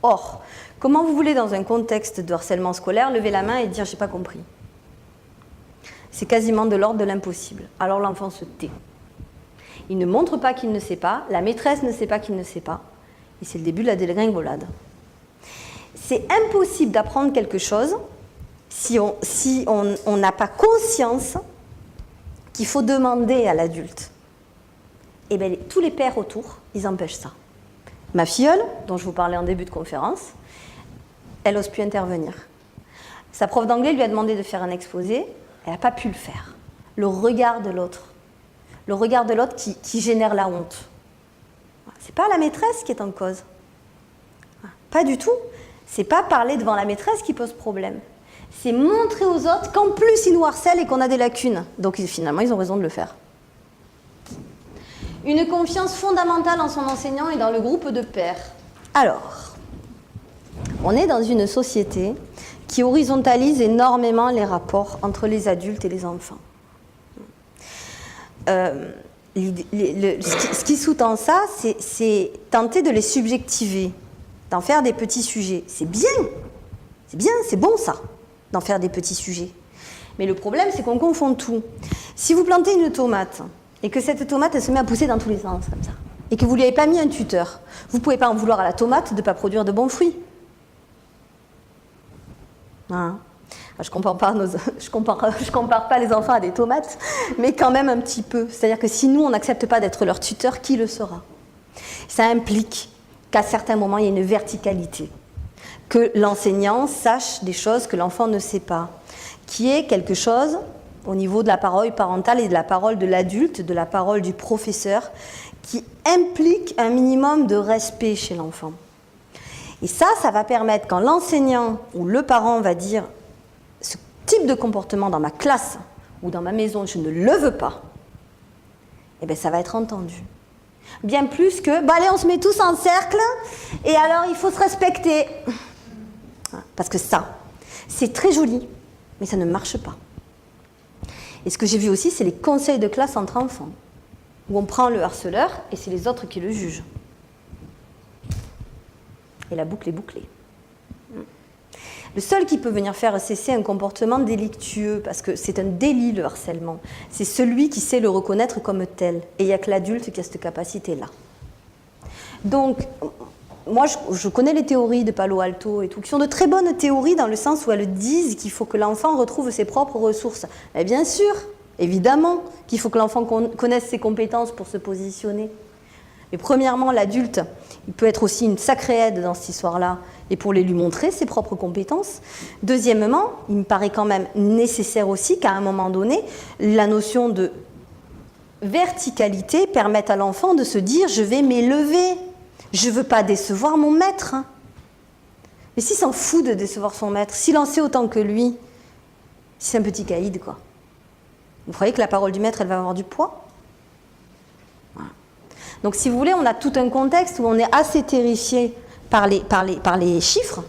Or, comment vous voulez, dans un contexte de harcèlement scolaire, lever la main et dire « j'ai pas compris ». C'est quasiment de l'ordre de l'impossible. Alors l'enfant se tait. Il ne montre pas qu'il ne sait pas, la maîtresse ne sait pas qu'il ne sait pas, et c'est le début de la dégringolade. C'est impossible d'apprendre quelque chose si on n'a pas conscience qu'il faut demander à l'adulte. Et bien, tous les pères autour, ils empêchent ça. Ma filleule, dont je vous parlais en début de conférence, elle n'ose plus intervenir. Sa prof d'anglais lui a demandé de faire un exposé, elle n'a pas pu le faire. Le regard de l'autre qui génère la honte. C'est pas la maîtresse qui est en cause. Pas du tout. C'est pas parler devant la maîtresse qui pose problème. C'est montrer aux autres qu'en plus ils nous harcèlent et qu'on a des lacunes. Donc finalement, ils ont raison de le faire. Une confiance fondamentale en son enseignant et dans le groupe de pairs. Alors, on est dans une société qui horizontalise énormément les rapports entre les adultes et les enfants. Ce qui sous-tend ça, c'est tenter de les subjectiver. d'en faire des petits sujets. C'est bien, c'est bon ça, d'en faire des petits sujets. Mais le problème, c'est qu'on confond tout. Si vous plantez une tomate, et que cette tomate, elle se met à pousser dans tous les sens, comme ça, et que vous ne lui avez pas mis un tuteur, vous ne pouvez pas en vouloir à la tomate de ne pas produire de bons fruits. Hein? Je ne compare pas les enfants à des tomates, mais quand même un petit peu. C'est-à-dire que si nous, on n'accepte pas d'être leur tuteur, qui le sera? Ça implique qu'à certains moments, il y a une verticalité. Que l'enseignant sache des choses que l'enfant ne sait pas. Qui est quelque chose, au niveau de la parole parentale et de la parole de l'adulte, de la parole du professeur, qui implique un minimum de respect chez l'enfant. Et ça va permettre, quand l'enseignant ou le parent va dire « ce type de comportement dans ma classe ou dans ma maison, je ne le veux pas », eh bien ça va être entendu. Bien plus que « allez, on se met tous en cercle et alors il faut se respecter ». Parce que ça, c'est très joli, mais ça ne marche pas. Et ce que j'ai vu aussi, c'est les conseils de classe entre enfants, où on prend le harceleur et c'est les autres qui le jugent. Et la boucle est bouclée. Le seul qui peut venir faire cesser un comportement délictueux, parce que c'est un délit le harcèlement, c'est celui qui sait le reconnaître comme tel. Et il n'y a que l'adulte qui a cette capacité-là. Donc, moi je connais les théories de Palo Alto et tout, qui sont de très bonnes théories dans le sens où elles disent qu'il faut que l'enfant retrouve ses propres ressources. Et bien sûr, évidemment, qu'il faut que l'enfant connaisse ses compétences pour se positionner. Mais premièrement, l'adulte, il peut être aussi une sacrée aide dans cette histoire-là, et pour lui montrer ses propres compétences. Deuxièmement, il me paraît quand même nécessaire aussi qu'à un moment donné, la notion de verticalité permette à l'enfant de se dire « je vais m'élever, je ne veux pas décevoir mon maître ». Mais s'il s'en fout de décevoir son maître, s'il en sait autant que lui, c'est un petit caïd, quoi. Vous croyez que la parole du maître, elle va avoir du poids ? Donc, si vous voulez, on a tout un contexte où on est assez terrifié par les chiffres.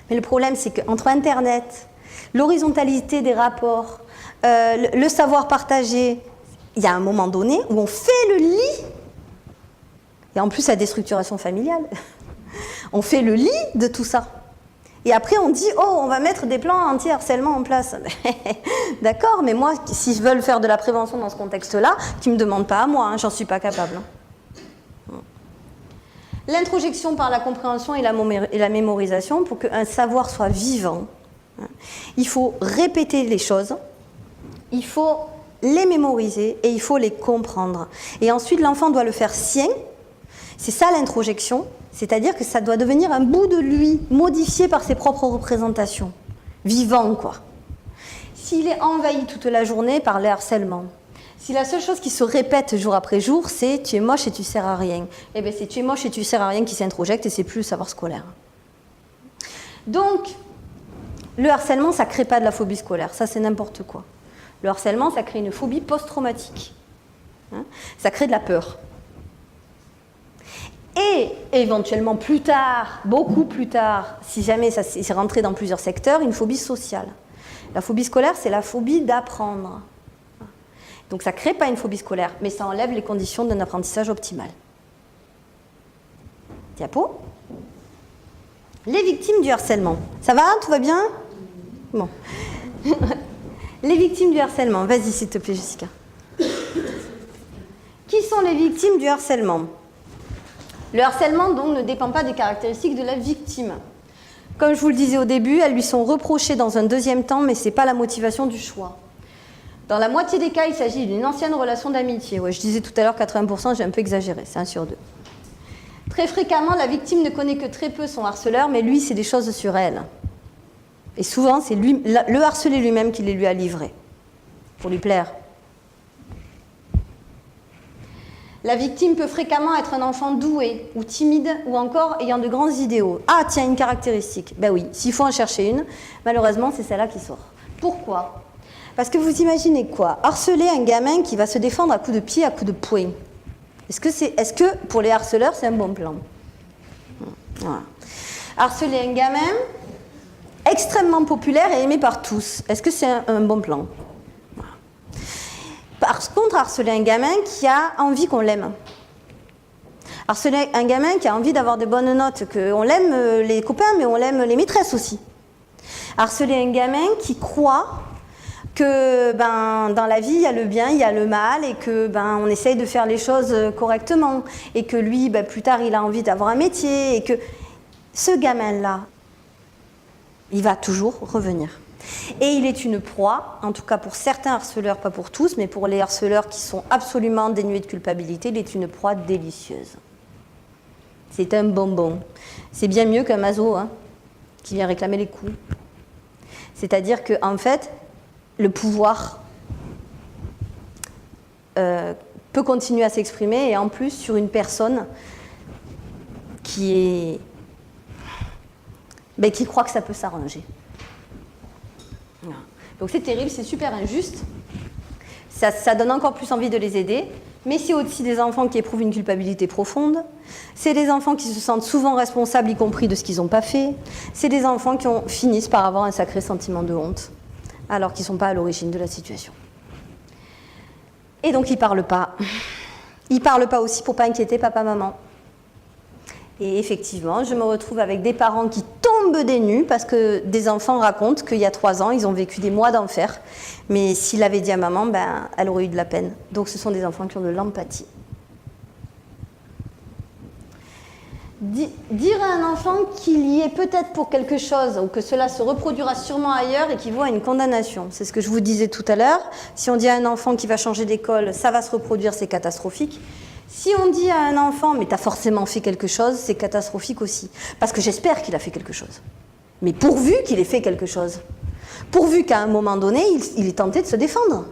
Mais le problème, c'est qu'entre Internet, l'horizontalité des rapports, le savoir partagé, il y a un moment donné où on fait le lit. Et en plus, la déstructuration familiale. On fait le lit de tout ça. Et après, on dit, oh, on va mettre des plans anti-harcèlement en place. D'accord, mais moi, s'ils veulent faire de la prévention dans ce contexte-là, qu'ils ne me demandent pas à moi, hein, j'en suis pas capable. L'introjection par la compréhension et la mémorisation, pour qu'un savoir soit vivant, il faut répéter les choses, il faut les mémoriser et il faut les comprendre. Et ensuite, l'enfant doit le faire sien. C'est ça l'introjection. C'est-à-dire que ça doit devenir un bout de lui, modifié par ses propres représentations. Vivant, quoi. S'il est envahi toute la journée par le harcèlement, si la seule chose qui se répète jour après jour, c'est « tu es moche et tu sers à rien », eh bien c'est « tu es moche et tu sers à rien » qui s'introjecte et c'est plus le savoir scolaire. Donc, le harcèlement, ça ne crée pas de la phobie scolaire, ça c'est n'importe quoi. Le harcèlement, ça crée une phobie post-traumatique. Ça crée de la peur. Et éventuellement plus tard, beaucoup plus tard, si jamais ça s'est rentré dans plusieurs secteurs, une phobie sociale. La phobie scolaire, c'est la phobie d'apprendre. Donc ça ne crée pas une phobie scolaire, mais ça enlève les conditions d'un apprentissage optimal. Diapo. Les victimes du harcèlement. Ça va? Tout va bien? Bon. Les victimes du harcèlement. Vas-y, s'il te plaît, Jessica. Qui sont les victimes du harcèlement? Le harcèlement, donc, ne dépend pas des caractéristiques de la victime. Comme je vous le disais au début, elles lui sont reprochées dans un deuxième temps, mais ce n'est pas la motivation du choix. Dans la moitié des cas, il s'agit d'une ancienne relation d'amitié. Ouais, je disais tout à l'heure 80%, j'ai un peu exagéré, c'est 1 sur 2. Très fréquemment, la victime ne connaît que très peu son harceleur, mais lui, c'est des choses sur elle. Et souvent, c'est lui, le harcelé lui-même qui les lui a livrés, pour lui plaire. La victime peut fréquemment être un enfant doué ou timide ou encore ayant de grands idéaux. Ah, tiens, une caractéristique. Ben oui, s'il faut en chercher une, malheureusement, c'est celle-là qui sort. Pourquoi? Parce que vous imaginez quoi? Harceler un gamin qui va se défendre à coups de pied, à coups de poing. Est-ce que pour les harceleurs, c'est un bon plan? Voilà. Harceler un gamin extrêmement populaire et aimé par tous. Est-ce que c'est un bon plan? Par contre, harceler un gamin qui a envie qu'on l'aime. Harceler un gamin qui a envie d'avoir de bonnes notes, qu'on l'aime les copains, mais on l'aime les maîtresses aussi. Harceler un gamin qui croit que dans la vie, il y a le bien, il y a le mal, et que on essaye de faire les choses correctement, et que lui, plus tard, il a envie d'avoir un métier, et que ce gamin-là, il va toujours revenir. Et il est une proie, en tout cas pour certains harceleurs, pas pour tous, mais pour les harceleurs qui sont absolument dénués de culpabilité, il est une proie délicieuse. C'est un bonbon. C'est bien mieux qu'un maso qui vient réclamer les coups. C'est-à-dire qu'en fait, le pouvoir peut continuer à s'exprimer, et en plus sur une personne qui croit que ça peut s'arranger. Voilà. Donc c'est terrible, c'est super injuste. Ça donne encore plus envie de les aider, mais c'est aussi des enfants qui éprouvent une culpabilité profonde. C'est des enfants qui se sentent souvent responsables, y compris de ce qu'ils n'ont pas fait. C'est des enfants qui finissent par avoir un sacré sentiment de honte, alors qu'ils ne sont pas à l'origine de la situation. Et donc ils ne parlent pas. Ils ne parlent pas aussi pour ne pas inquiéter papa-maman. Et effectivement, je me retrouve avec des parents qui tombent des nues parce que des enfants racontent qu'il y a 3 ans, ils ont vécu des mois d'enfer. Mais s'il avait dit à maman, elle aurait eu de la peine. Donc ce sont des enfants qui ont de l'empathie. Dire à un enfant qu'il y est peut-être pour quelque chose, ou que cela se reproduira sûrement ailleurs, équivaut à une condamnation. C'est ce que je vous disais tout à l'heure. Si on dit à un enfant qui va changer d'école, ça va se reproduire, c'est catastrophique. Si on dit à un enfant, mais t'as forcément fait quelque chose, c'est catastrophique aussi. Parce que j'espère qu'il a fait quelque chose. Mais pourvu qu'il ait fait quelque chose. Pourvu qu'à un moment donné, il est tenté de se défendre.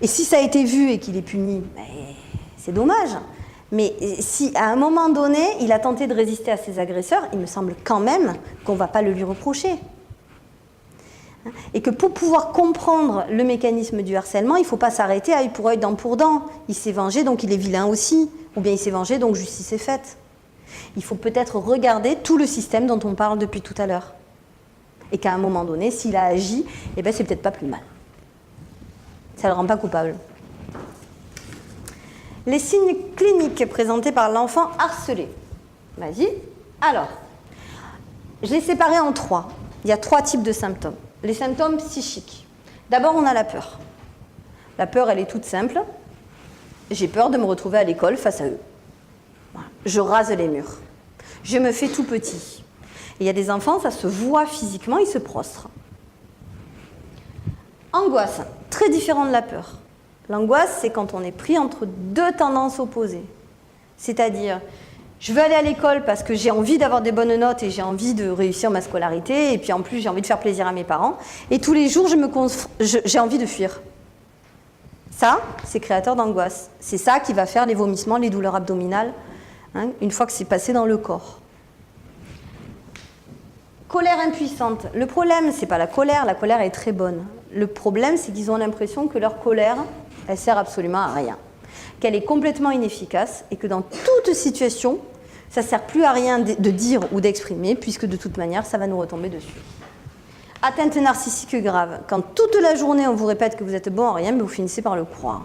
Et si ça a été vu et qu'il est puni, c'est dommage. Mais si à un moment donné, il a tenté de résister à ses agresseurs, il me semble quand même qu'on ne va pas le lui reprocher. Et que pour pouvoir comprendre le mécanisme du harcèlement, il ne faut pas s'arrêter à œil pour œil, dent pour dent. Il s'est vengé, donc il est vilain aussi. Ou bien il s'est vengé, donc justice est faite. Il faut peut-être regarder tout le système dont on parle depuis tout à l'heure. Et qu'à un moment donné, s'il a agi, c'est peut-être pas plus mal. Ça ne le rend pas coupable. Les signes cliniques présentés par l'enfant harcelé. Vas-y. Alors, je les séparais en 3. Il y a 3 types de symptômes. Les symptômes psychiques. D'abord, on a la peur. La peur, elle est toute simple. J'ai peur de me retrouver à l'école face à eux. Voilà. Je rase les murs. Je me fais tout petit. Et il y a des enfants, ça se voit physiquement, ils se prostrent. Angoisse, très différent de la peur. L'angoisse, c'est quand on est pris entre 2 tendances opposées. C'est-à-dire, je veux aller à l'école parce que j'ai envie d'avoir des bonnes notes et j'ai envie de réussir ma scolarité, et puis en plus j'ai envie de faire plaisir à mes parents, et tous les jours j'ai envie de fuir. Ça, c'est créateur d'angoisse. C'est ça qui va faire les vomissements, les douleurs abdominales, une fois que c'est passé dans le corps. Colère impuissante. Le problème, c'est pas la colère est très bonne. Le problème, c'est qu'ils ont l'impression que leur colère, elle sert absolument à rien. Qu'elle est complètement inefficace et que dans toute situation, ça ne sert plus à rien de dire ou d'exprimer, puisque de toute manière, ça va nous retomber dessus. Atteinte narcissique grave. Quand toute la journée, on vous répète que vous êtes bon à rien, mais vous finissez par le croire.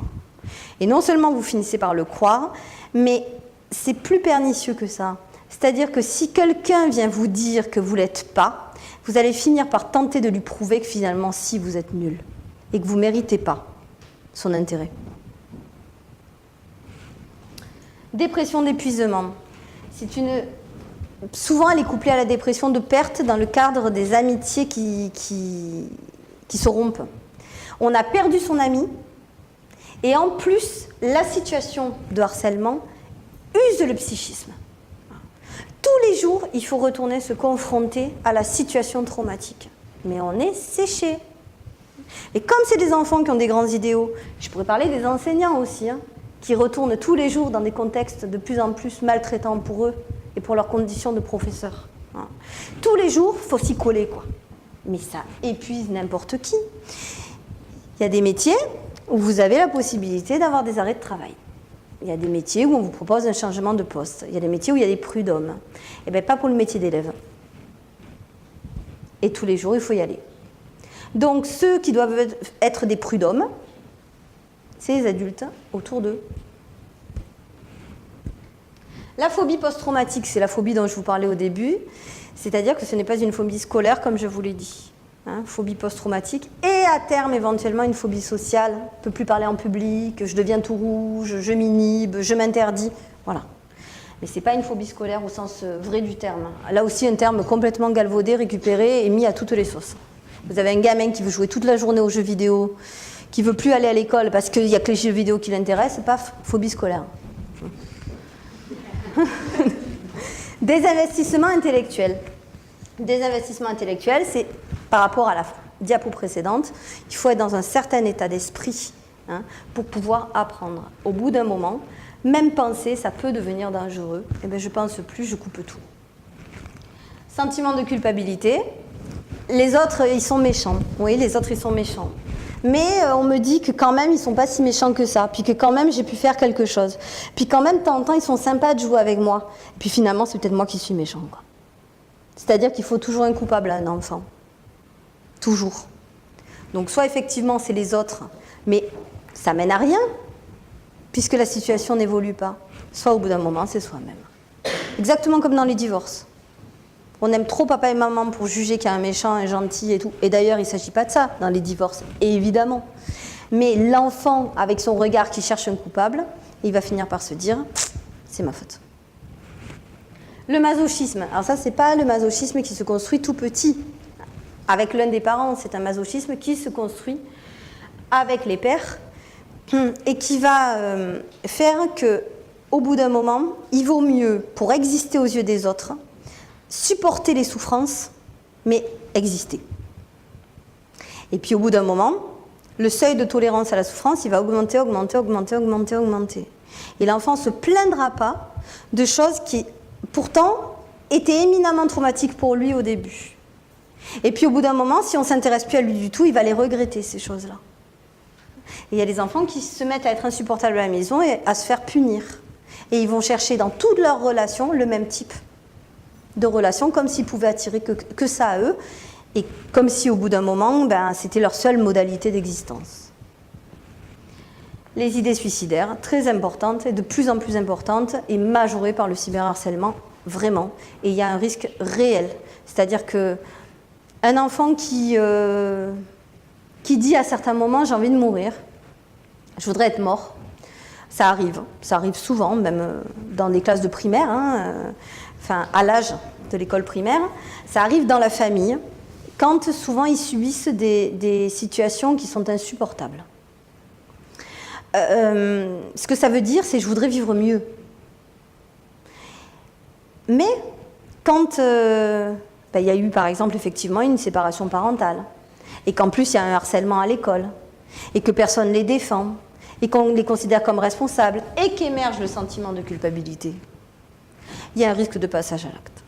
Et non seulement vous finissez par le croire, mais c'est plus pernicieux que ça. C'est-à-dire que si quelqu'un vient vous dire que vous ne l'êtes pas, vous allez finir par tenter de lui prouver que finalement, si, vous êtes nul et que vous ne méritez pas son intérêt. Dépression d'épuisement. Souvent, elle est couplée à la dépression de perte dans le cadre des amitiés qui se rompent. On a perdu son ami et en plus, la situation de harcèlement use le psychisme. Tous les jours, il faut retourner se confronter à la situation traumatique. Mais on est séché. Et comme c'est des enfants qui ont des grands idéaux, je pourrais parler des enseignants aussi, qui retournent tous les jours dans des contextes de plus en plus maltraitants pour eux et pour leurs conditions de professeurs. Tous les jours, il faut s'y coller, quoi. Mais ça épuise n'importe qui. Il y a des métiers où vous avez la possibilité d'avoir des arrêts de travail. Il y a des métiers où on vous propose un changement de poste. Il y a des métiers où il y a des prud'hommes. Eh bien, pas pour le métier d'élève. Et tous les jours, il faut y aller. Donc, ceux qui doivent être des prud'hommes, c'est les adultes autour d'eux. La phobie post-traumatique, c'est la phobie dont je vous parlais au début, c'est-à-dire que ce n'est pas une phobie scolaire, comme je vous l'ai dit. Phobie post-traumatique et à terme éventuellement une phobie sociale, je ne peux plus parler en public, je deviens tout rouge, je m'inhibe, je m'interdis, voilà. Mais ce n'est pas une phobie scolaire au sens vrai du terme. Là aussi un terme complètement galvaudé, récupéré et mis à toutes les sauces. Vous avez un gamin qui veut jouer toute la journée aux jeux vidéo, qui ne veut plus aller à l'école parce qu'il n'y a que les jeux vidéo qui l'intéressent, paf, phobie scolaire. Des investissements intellectuels. Des investissements intellectuels, c'est par rapport à la diapo précédente, il faut être dans un certain état d'esprit pour pouvoir apprendre. Au bout d'un moment, même penser, ça peut devenir dangereux. Eh bien, je pense plus, je coupe tout. Sentiment de culpabilité. Les autres, ils sont méchants. Oui, les autres, ils sont méchants. Mais on me dit que quand même, ils ne sont pas si méchants que ça. Puis que quand même, j'ai pu faire quelque chose. Puis quand même, de temps en temps, ils sont sympas de jouer avec moi. Et puis finalement, c'est peut-être moi qui suis méchant, quoi. C'est-à-dire qu'il faut toujours un coupable à un enfant. Toujours. Donc soit effectivement c'est les autres, mais ça mène à rien, puisque la situation n'évolue pas. Soit au bout d'un moment c'est soi-même. Exactement comme dans les divorces. On aime trop papa et maman pour juger qu'il y a un méchant, un gentil et tout. Et d'ailleurs il ne s'agit pas de ça dans les divorces, évidemment. Mais l'enfant avec son regard qui cherche un coupable, il va finir par se dire c'est ma faute. Le masochisme. Alors ça c'est pas le masochisme qui se construit tout petit. Avec l'un des parents, c'est un masochisme qui se construit avec les pères et qui va faire qu'au bout d'un moment, il vaut mieux, pour exister aux yeux des autres, supporter les souffrances, mais exister. Et puis au bout d'un moment, le seuil de tolérance à la souffrance, il va augmenter, augmenter, augmenter, augmenter, augmenter. Et l'enfant ne se plaindra pas de choses qui, pourtant, étaient éminemment traumatiques pour lui au début. Et puis au bout d'un moment, si on ne s'intéresse plus à lui du tout, il va les regretter, ces choses-là. Et il y a des enfants qui se mettent à être insupportables à la maison et à se faire punir. Et ils vont chercher dans toutes leurs relations le même type de relation, comme s'ils pouvaient attirer que ça à eux, et comme si au bout d'un moment, c'était leur seule modalité d'existence. Les idées suicidaires, très importantes, et de plus en plus importantes, et majorées par le cyberharcèlement, vraiment. Et il y a un risque réel. C'est-à-dire que un enfant qui dit à certains moments « j'ai envie de mourir, je voudrais être mort », ça arrive souvent, même dans des classes de primaire, à l'âge de l'école primaire, ça arrive dans la famille, quand souvent ils subissent des situations qui sont insupportables. Ce que ça veut dire, c'est « je voudrais vivre mieux ». Mais quand il y a eu par exemple effectivement une séparation parentale, et qu'en plus il y a un harcèlement à l'école, et que personne ne les défend, et qu'on les considère comme responsables, et qu'émerge le sentiment de culpabilité, il y a un risque de passage à l'acte.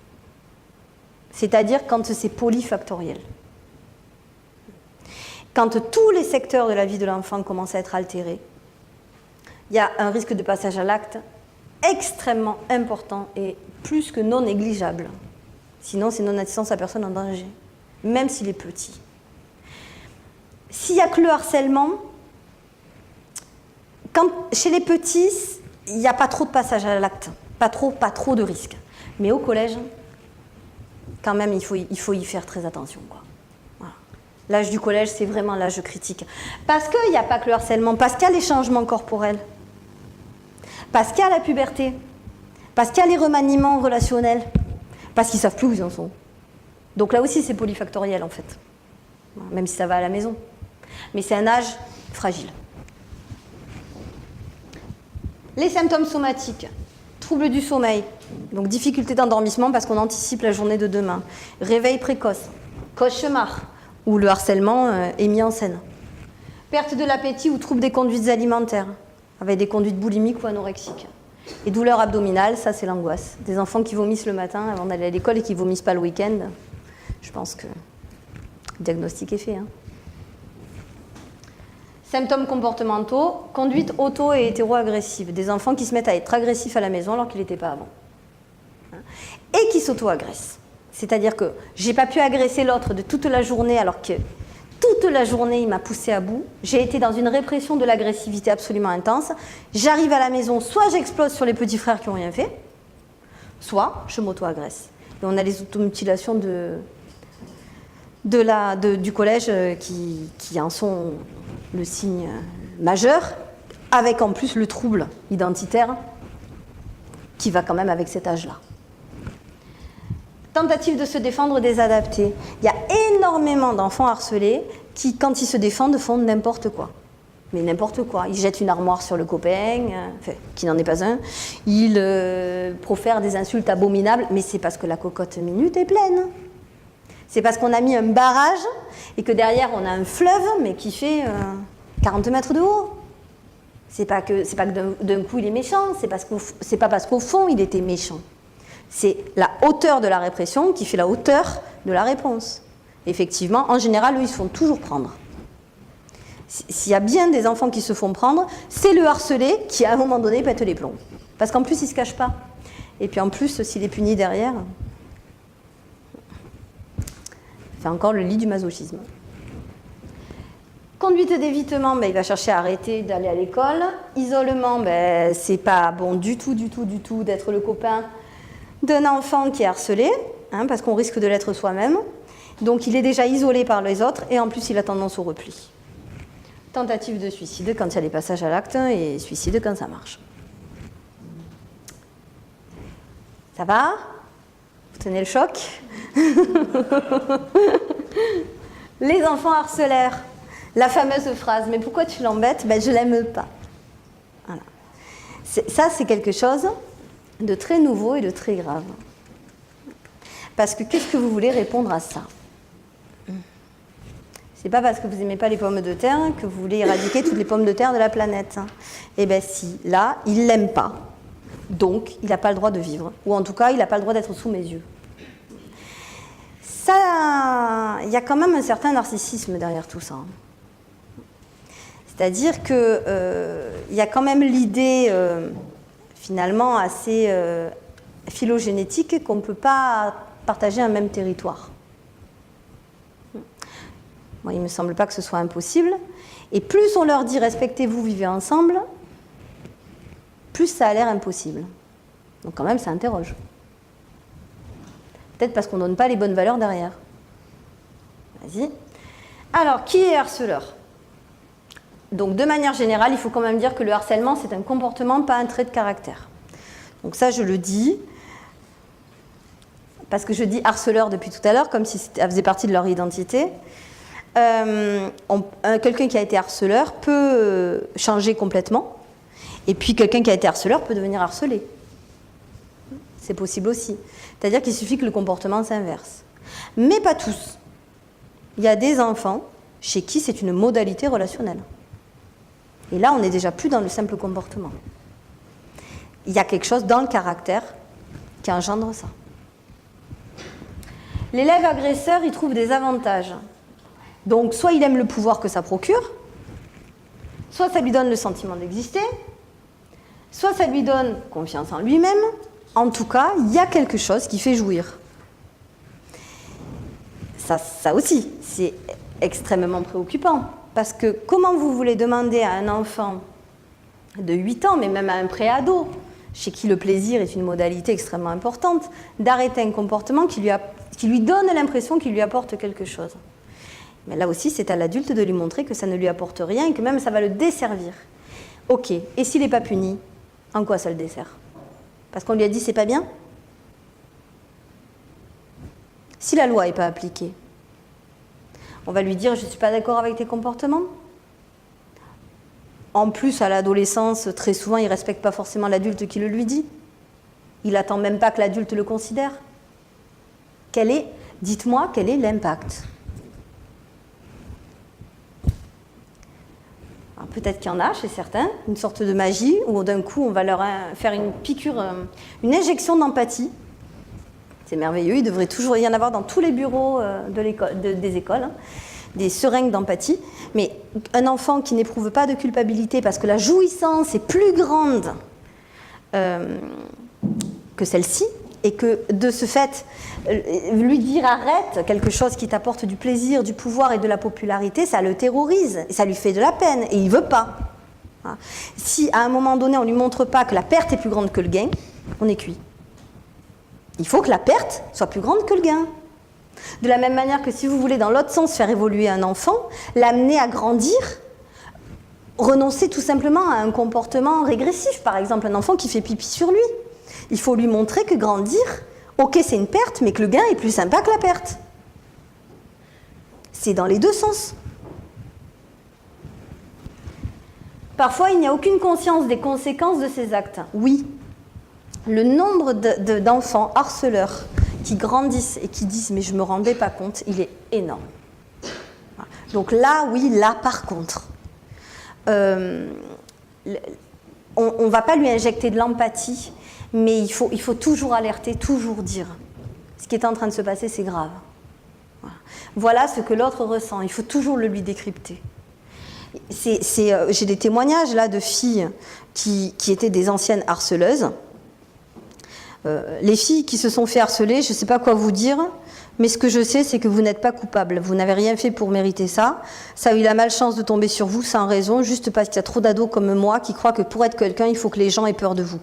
C'est-à-dire quand c'est polyfactoriel. Quand tous les secteurs de la vie de l'enfant commencent à être altérés, il y a un risque de passage à l'acte extrêmement important et plus que non négligeable. Sinon, c'est non-assistance à personne en danger, même s'il est petit. S'il n'y a que le harcèlement, chez les petits, il n'y a pas trop de passage à l'acte, pas trop de risques. Mais au collège, quand même, il faut y faire très attention, quoi. Voilà. L'âge du collège, c'est vraiment l'âge critique. Parce qu'il n'y a pas que le harcèlement, parce qu'il y a les changements corporels, parce qu'il y a la puberté, parce qu'il y a les remaniements relationnels, parce qu'ils ne savent plus où ils en sont. Donc là aussi, c'est polyfactoriel, en fait. Même si ça va à la maison. Mais c'est un âge fragile. Les symptômes somatiques. Troubles du sommeil. Donc difficulté d'endormissement parce qu'on anticipe la journée de demain. Réveil précoce. Cauchemar, où le harcèlement est mis en scène. Perte de l'appétit ou troubles des conduites alimentaires, avec des conduites boulimiques ou anorexiques. Et douleurs abdominales, ça c'est l'angoisse. Des enfants qui vomissent le matin avant d'aller à l'école et qui ne vomissent pas le week-end, je pense que le diagnostic est fait. Symptômes comportementaux, conduite auto- et hétéro-agressive. Des enfants qui se mettent à être agressifs à la maison alors qu'ils n'étaient pas avant. Et qui s'auto-agressent. C'est-à-dire que j'ai pas pu agresser l'autre de toute la journée alors que toute la journée il m'a poussé à bout. J'ai été dans une répression de l'agressivité absolument intense. J'arrive à la maison, soit j'explose sur les petits frères qui n'ont rien fait, soit je m'auto-agresse. Et on a les automutilations du collège qui en sont le signe majeur, avec en plus le trouble identitaire qui va quand même avec cet âge-là. Tentative de se défendre désadaptée. Il y a énormément d'enfants harcelés qui, quand ils se défendent, font n'importe quoi. Mais n'importe quoi. Ils jettent une armoire sur le copain, enfin, qui n'en est pas un. Ils profèrent des insultes abominables, mais c'est parce que la cocotte minute est pleine. C'est parce qu'on a mis un barrage et que derrière on a un fleuve, mais qui fait 40 mètres de haut. C'est pas que d'un coup il est méchant, c'est pas parce qu'au fond il était méchant. C'est la hauteur de la répression qui fait la hauteur de la réponse. Effectivement, en général, eux, ils se font toujours prendre. S'il y a bien des enfants qui se font prendre, c'est le harcelé qui, à un moment donné, pète les plombs. Parce qu'en plus, il ne se cache pas. Et puis en plus, s'il est puni derrière, c'est encore le lit du masochisme. Conduite d'évitement, il va chercher à arrêter d'aller à l'école. Isolement, c'est pas bon du tout d'être le copain d'un enfant qui est harcelé, parce qu'on risque de l'être soi-même. Donc il est déjà isolé par les autres et en plus il a tendance au repli. Tentative de suicide quand il y a les passages à l'acte et suicide quand ça marche. Ça va ? Vous tenez le choc ? Les enfants harceleurs. La fameuse phrase « Mais pourquoi tu l'embêtes ? Je l'aime pas. » Voilà. Ça, c'est quelque chose de très nouveau et de très grave. Parce que qu'est-ce que vous voulez répondre à ça ? C'est pas parce que vous n'aimez pas les pommes de terre que vous voulez éradiquer toutes les pommes de terre de la planète. Eh bien si, là, il l'aime pas. Donc, il n'a pas le droit de vivre. Ou en tout cas, il n'a pas le droit d'être sous mes yeux. Ça, il y a quand même un certain narcissisme derrière tout ça. C'est-à-dire qu'il y a quand même l'idée, finalement, assez phylogénétique qu'on ne peut pas partager un même territoire. Moi, il ne me semble pas que ce soit impossible. Et plus on leur dit « respectez-vous, vivez ensemble », plus ça a l'air impossible. Donc quand même, ça interroge. Peut-être parce qu'on ne donne pas les bonnes valeurs derrière. Vas-y. Alors, qui est harceleur ? Donc, de manière générale, il faut quand même dire que le harcèlement, c'est un comportement, pas un trait de caractère. Donc ça, je le dis, parce que je dis harceleur depuis tout à l'heure, comme si ça faisait partie de leur identité. Quelqu'un qui a été harceleur peut changer complètement, et puis quelqu'un qui a été harceleur peut devenir harcelé. C'est possible aussi. C'est-à-dire qu'il suffit que le comportement s'inverse. Mais pas tous. Il y a des enfants chez qui c'est une modalité relationnelle. Et là, on n'est déjà plus dans le simple comportement. Il y a quelque chose dans le caractère qui engendre ça. L'élève agresseur, il trouve des avantages. Donc, soit il aime le pouvoir que ça procure, soit ça lui donne le sentiment d'exister, soit ça lui donne confiance en lui-même. En tout cas, il y a quelque chose qui fait jouir. Ça aussi, c'est extrêmement préoccupant. Parce que comment vous voulez demander à un enfant de 8 ans, mais même à un préado, chez qui le plaisir est une modalité extrêmement importante, d'arrêter un comportement qui lui donne l'impression qu'il lui apporte quelque chose. Mais là aussi, c'est à l'adulte de lui montrer que ça ne lui apporte rien et que même ça va le desservir. Ok, et s'il n'est pas puni, en quoi ça le dessert ? Parce qu'on lui a dit c'est pas bien ? Si la loi n'est pas appliquée, on va lui dire je ne suis pas d'accord avec tes comportements. En plus, à l'adolescence, très souvent, il ne respecte pas forcément l'adulte qui le lui dit. Il n'attend même pas que l'adulte le considère. Dites-moi, quel est l'impact ? Alors, peut-être qu'il y en a chez certains, une sorte de magie, où d'un coup, on va leur faire une piqûre, une injection d'empathie. C'est merveilleux, il devrait toujours y en avoir dans tous les bureaux des écoles, des seringues d'empathie. Mais un enfant qui n'éprouve pas de culpabilité parce que la jouissance est plus grande que celle-ci, et que de ce fait, lui dire arrête quelque chose qui t'apporte du plaisir, du pouvoir et de la popularité, ça le terrorise, et ça lui fait de la peine, et il ne veut pas. Si à un moment donné on ne lui montre pas que la perte est plus grande que le gain, on est cuit. il faut que la perte soit plus grande que le gain. De la même manière que si vous voulez dans l'autre sens faire évoluer un enfant, l'amener à grandir, renoncer tout simplement à un comportement régressif, par exemple un enfant qui fait pipi sur lui. Il faut lui montrer que grandir, ok c'est une perte, mais que le gain est plus sympa que la perte. C'est dans les deux sens. Parfois, il n'y a aucune conscience des conséquences de ces actes. Oui, le nombre d'enfants harceleurs qui grandissent et qui disent « mais je ne me rendais pas compte », il est énorme. Donc là, oui, là par contre, on ne va pas lui injecter de l'empathie, mais il faut toujours alerter, toujours dire. Ce qui est en train de se passer, c'est grave. Voilà ce que l'autre ressent, il faut toujours le lui décrypter. J'ai des témoignages là de filles qui étaient des anciennes harceleuses. Les filles qui se sont fait harceler, je ne sais pas quoi vous dire, mais ce que je sais, c'est que vous n'êtes pas coupable. Vous n'avez rien fait pour mériter ça. Ça a eu la malchance de tomber sur vous sans raison, juste parce qu'il y a trop d'ados comme moi qui croient que pour être quelqu'un, il faut que les gens aient peur de vous.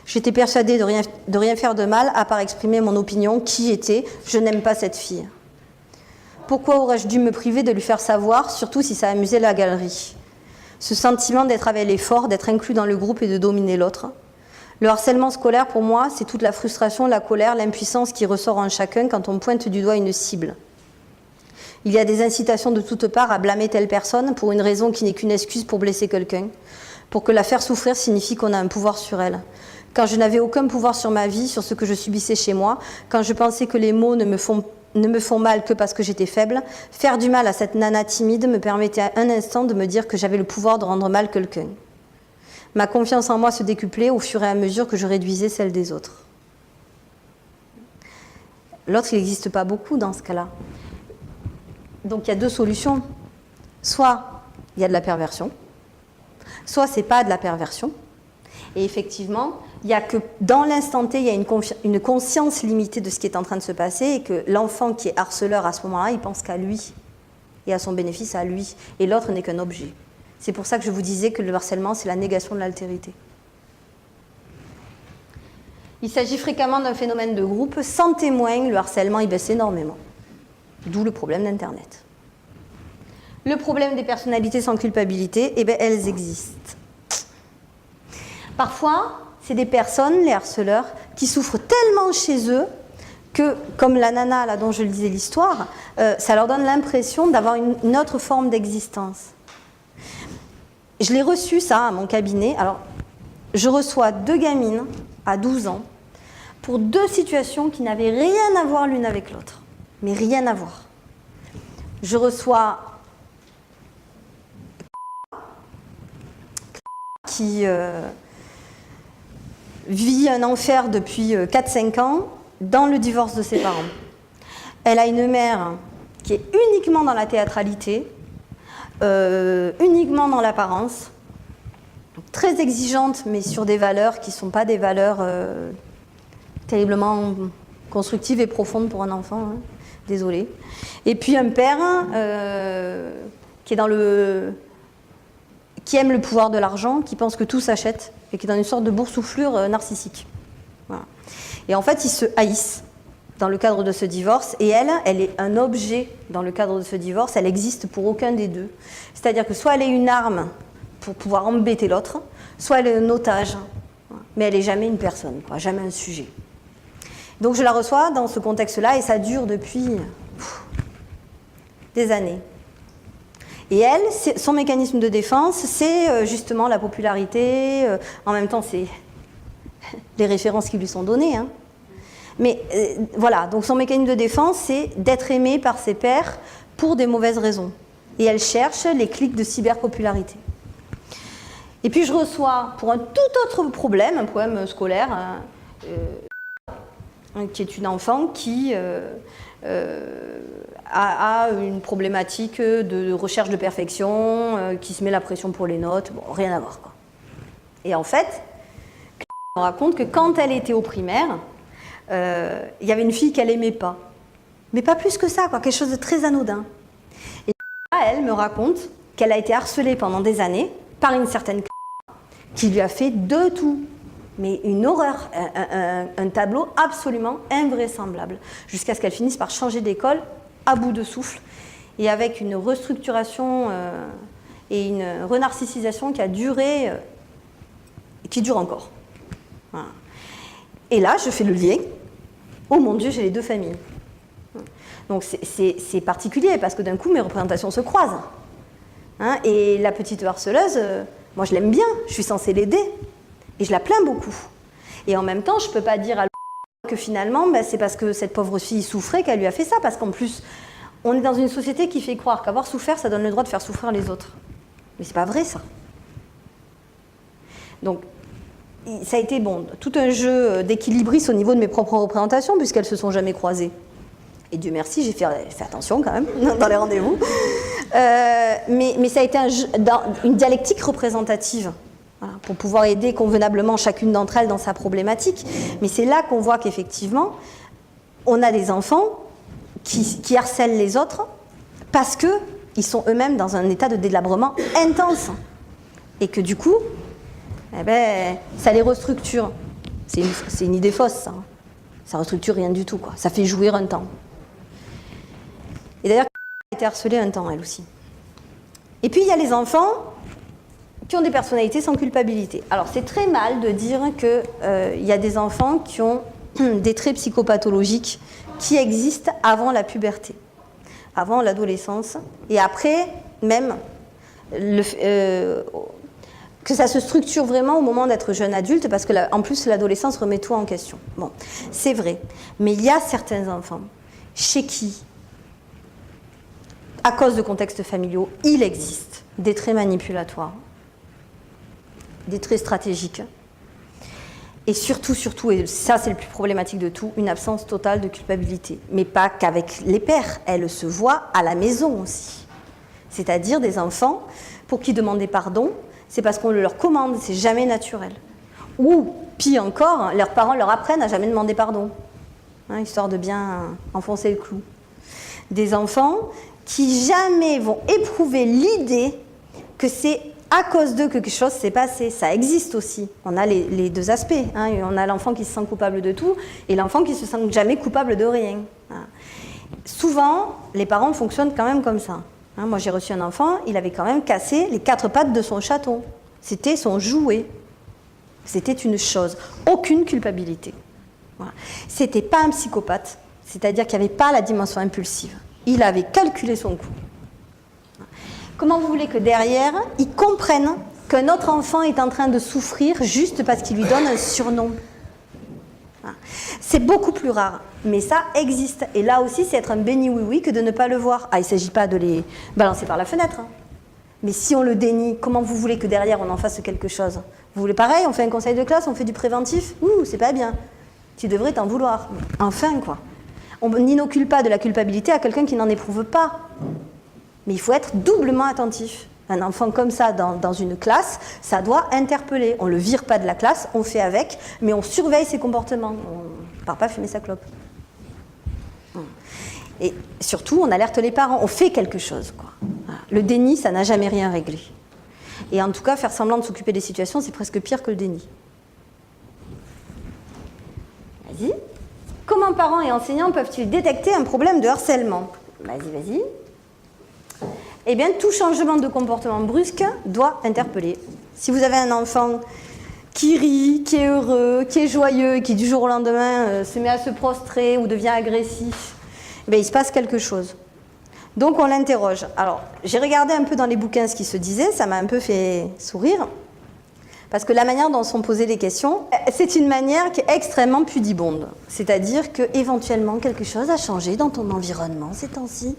J'étais persuadée de rien faire de mal, à part exprimer mon opinion, qui était « je n'aime pas cette fille ». Pourquoi aurais-je dû me priver de lui faire savoir, surtout si ça amusait la galerie? Ce sentiment d'être avec les forts, d'être inclus dans le groupe et de dominer l'autre. Le harcèlement scolaire, pour moi, c'est toute la frustration, la colère, l'impuissance qui ressort en chacun quand on pointe du doigt une cible. Il y a des incitations de toutes parts à blâmer telle personne pour une raison qui n'est qu'une excuse pour blesser quelqu'un, pour que la faire souffrir signifie qu'on a un pouvoir sur elle. Quand je n'avais aucun pouvoir sur ma vie, sur ce que je subissais chez moi, quand je pensais que les mots ne me font mal que parce que j'étais faible, faire du mal à cette nana timide me permettait à un instant de me dire que j'avais le pouvoir de rendre mal quelqu'un. Ma confiance en moi se décuplait au fur et à mesure que je réduisais celle des autres. L'autre, il n'existe pas beaucoup dans ce cas-là. Donc il y a deux solutions. Soit il y a de la perversion, soit c'est pas de la perversion. Et effectivement, il n'y a que dans l'instant T, il y a une conscience limitée de ce qui est en train de se passer et que l'enfant qui est harceleur à ce moment-là, il pense qu'à lui et à son bénéfice à lui. Et l'autre n'est qu'un objet. C'est pour ça que je vous disais que le harcèlement, c'est la négation de l'altérité. Il s'agit fréquemment d'un phénomène de groupe. Sans témoin, le harcèlement, il baisse énormément. D'où le problème d'Internet. Le problème des personnalités sans culpabilité, eh bien, elles existent. Parfois, c'est des personnes, les harceleurs, qui souffrent tellement chez eux que, comme la nana là dont je le disais l'histoire, ça leur donne l'impression d'avoir une autre forme d'existence. Je l'ai reçu ça à mon cabinet. Alors, je reçois 2 gamines à 12 ans pour 2 situations qui n'avaient rien à voir l'une avec l'autre. Mais rien à voir. Je reçois qui vit un enfer depuis 4-5 ans dans le divorce de ses parents. Elle a une mère qui est uniquement dans la théâtralité, uniquement dans l'apparence, très exigeante, mais sur des valeurs qui ne sont pas des valeurs terriblement constructives et profondes pour un enfant. Hein. Désolée. Et puis un père qui aime le pouvoir de l'argent, qui pense que tout s'achète et qui est dans une sorte de boursouflure narcissique. Voilà. Et en fait, ils se haïssent dans le cadre de ce divorce, et elle est un objet dans le cadre de ce divorce, elle n'existe pour aucun des deux. C'est-à-dire que soit elle est une arme pour pouvoir embêter l'autre, soit elle est un otage, mais elle n'est jamais une personne, quoi, jamais un sujet. Donc je la reçois dans ce contexte-là, et ça dure depuis des années. Et elle, son mécanisme de défense, c'est justement la popularité, en même temps c'est les références qui lui sont données, hein. Mais voilà, donc son mécanisme de défense, c'est d'être aimée par ses pairs pour des mauvaises raisons. Et elle cherche les clics de cyberpopularité. Et puis je reçois, pour un tout autre problème, un problème scolaire, qui est une enfant qui a une problématique de recherche de perfection, qui se met la pression pour les notes, bon, rien à voir, quoi. Et en fait, on raconte que quand elle était au primaire, il y avait une fille qu'elle aimait pas. Mais pas plus que ça, quoi, quelque chose de très anodin. Et elle me raconte qu'elle a été harcelée pendant des années par une certaine qui lui a fait de tout. Mais une horreur, un tableau absolument invraisemblable, jusqu'à ce qu'elle finisse par changer d'école à bout de souffle, et avec une restructuration et une renarcissisation qui a duré, et qui dure encore. Voilà. Et là, je fais le lien. Oh mon Dieu, j'ai les deux familles. Donc c'est particulier, parce que d'un coup, mes représentations se croisent. Hein, et la petite harceleuse, moi je l'aime bien, je suis censée l'aider. Et je la plains beaucoup. Et en même temps, je ne peux pas dire à que finalement, c'est parce que cette pauvre fille souffrait qu'elle lui a fait ça. Parce qu'en plus, on est dans une société qui fait croire qu'avoir souffert, ça donne le droit de faire souffrir les autres. Mais c'est pas vrai, ça. Donc, ça a été tout un jeu d'équilibriste au niveau de mes propres représentations, puisqu'elles ne se sont jamais croisées. Et Dieu merci, j'ai fait attention quand même dans les rendez-vous. Mais ça a été une dialectique représentative. Voilà, pour pouvoir aider convenablement chacune d'entre elles dans sa problématique. Mais c'est là qu'on voit qu'effectivement, on a des enfants qui harcèlent les autres parce qu'ils sont eux-mêmes dans un état de délabrement intense. Et que du coup, ça les restructure. C'est une idée fausse, ça. Ça restructure rien du tout, quoi. Ça fait jouir un temps. Et d'ailleurs, elle a été harcelée un temps, elle aussi. Et puis, il y a les enfants qui ont des personnalités sans culpabilité. Alors, c'est très mal de dire qu'il y a des enfants qui ont des traits psychopathologiques qui existent avant la puberté, avant l'adolescence, et après, même, que ça se structure vraiment au moment d'être jeune adulte, parce que en plus, l'adolescence remet tout en question. Bon, c'est vrai. Mais il y a certains enfants chez qui, à cause de contextes familiaux, il existe des traits manipulatoires, des traits stratégiques, et surtout, et ça c'est le plus problématique de tout, une absence totale de culpabilité. Mais pas qu'avec les pères, elle se voit à la maison aussi. C'est-à-dire des enfants pour qui demander pardon, c'est parce qu'on le leur commande, c'est jamais naturel. Ou, pire encore, leurs parents leur apprennent à jamais demander pardon, hein, histoire de bien enfoncer le clou. Des enfants qui jamais vont éprouver l'idée que c'est à cause d'eux que quelque chose s'est passé. Ça existe aussi. On a les deux aspects. Hein. On a l'enfant qui se sent coupable de tout et l'enfant qui se sent jamais coupable de rien. Hein. Souvent, les parents fonctionnent quand même comme ça. Hein, moi, j'ai reçu un enfant, il avait quand même cassé les 4 pattes de son chaton. C'était son jouet. C'était une chose. Aucune culpabilité. Voilà. C'était pas un psychopathe. C'est-à-dire qu'il n'y avait pas la dimension impulsive. Il avait calculé son coup. Comment vous voulez que derrière, ils comprennent qu'un autre enfant est en train de souffrir juste parce qu'il lui donne un surnom? C'est beaucoup plus rare, mais ça existe. Et là aussi, c'est être un béni oui-oui que de ne pas le voir. Ah, il ne s'agit pas de les balancer par la fenêtre. Hein. Mais si on le dénie, comment vous voulez que derrière, on en fasse quelque chose? Vous voulez pareil, on fait un conseil de classe, on fait du préventif? Ouh, c'est pas bien. Tu devrais t'en vouloir. Enfin, quoi. On n'inocule pas de la culpabilité à quelqu'un qui n'en éprouve pas. Mais il faut être doublement attentif. Un enfant comme ça dans une classe, ça doit interpeller. On ne le vire pas de la classe, on fait avec, mais on surveille ses comportements. On ne part pas fumer sa clope. Et surtout, on alerte les parents, on fait quelque chose, quoi. Le déni, ça n'a jamais rien réglé. Et en tout cas, faire semblant de s'occuper des situations, c'est presque pire que le déni. Vas-y. Comment parents et enseignants peuvent-ils détecter un problème de harcèlement? Vas-y. Eh bien, tout changement de comportement brusque doit interpeller. Si vous avez un enfant qui rit, qui est heureux, qui est joyeux, et qui du jour au lendemain se met à se prostrer ou devient agressif, eh bien, il se passe quelque chose. Donc, on l'interroge. Alors, j'ai regardé un peu dans les bouquins ce qui se disait, ça m'a un peu fait sourire, parce que la manière dont sont posées les questions, c'est une manière qui est extrêmement pudibonde. C'est-à-dire qu'éventuellement, quelque chose a changé dans ton environnement ces temps-ci.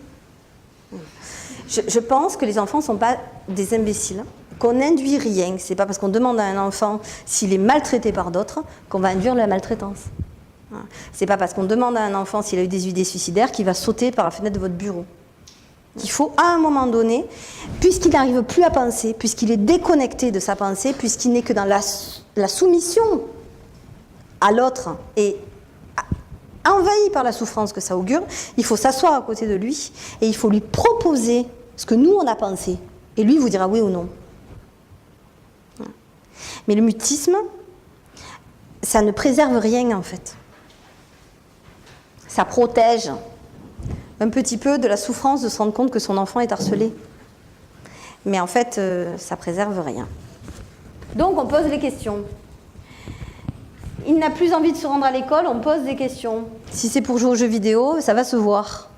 Je pense que les enfants ne sont pas des imbéciles, qu'on n'induit rien. Ce n'est pas parce qu'on demande à un enfant s'il est maltraité par d'autres qu'on va induire la maltraitance. Ce n'est pas parce qu'on demande à un enfant s'il a eu des idées suicidaires qu'il va sauter par la fenêtre de votre bureau. Il faut, à un moment donné, puisqu'il n'arrive plus à penser, puisqu'il est déconnecté de sa pensée, puisqu'il n'est que dans la soumission à l'autre et envahi par la souffrance que ça augure, il faut s'asseoir à côté de lui et il faut lui proposer ce que nous on a pensé. Et lui vous dira oui ou non. Mais le mutisme ça ne préserve rien en fait. Ça protège un petit peu de la souffrance de se rendre compte que son enfant est harcelé. Mais en fait, ça préserve rien. Donc on pose les questions. Il n'a plus envie de se rendre à l'école, on pose des questions. Si c'est pour jouer aux jeux vidéo, ça va se voir.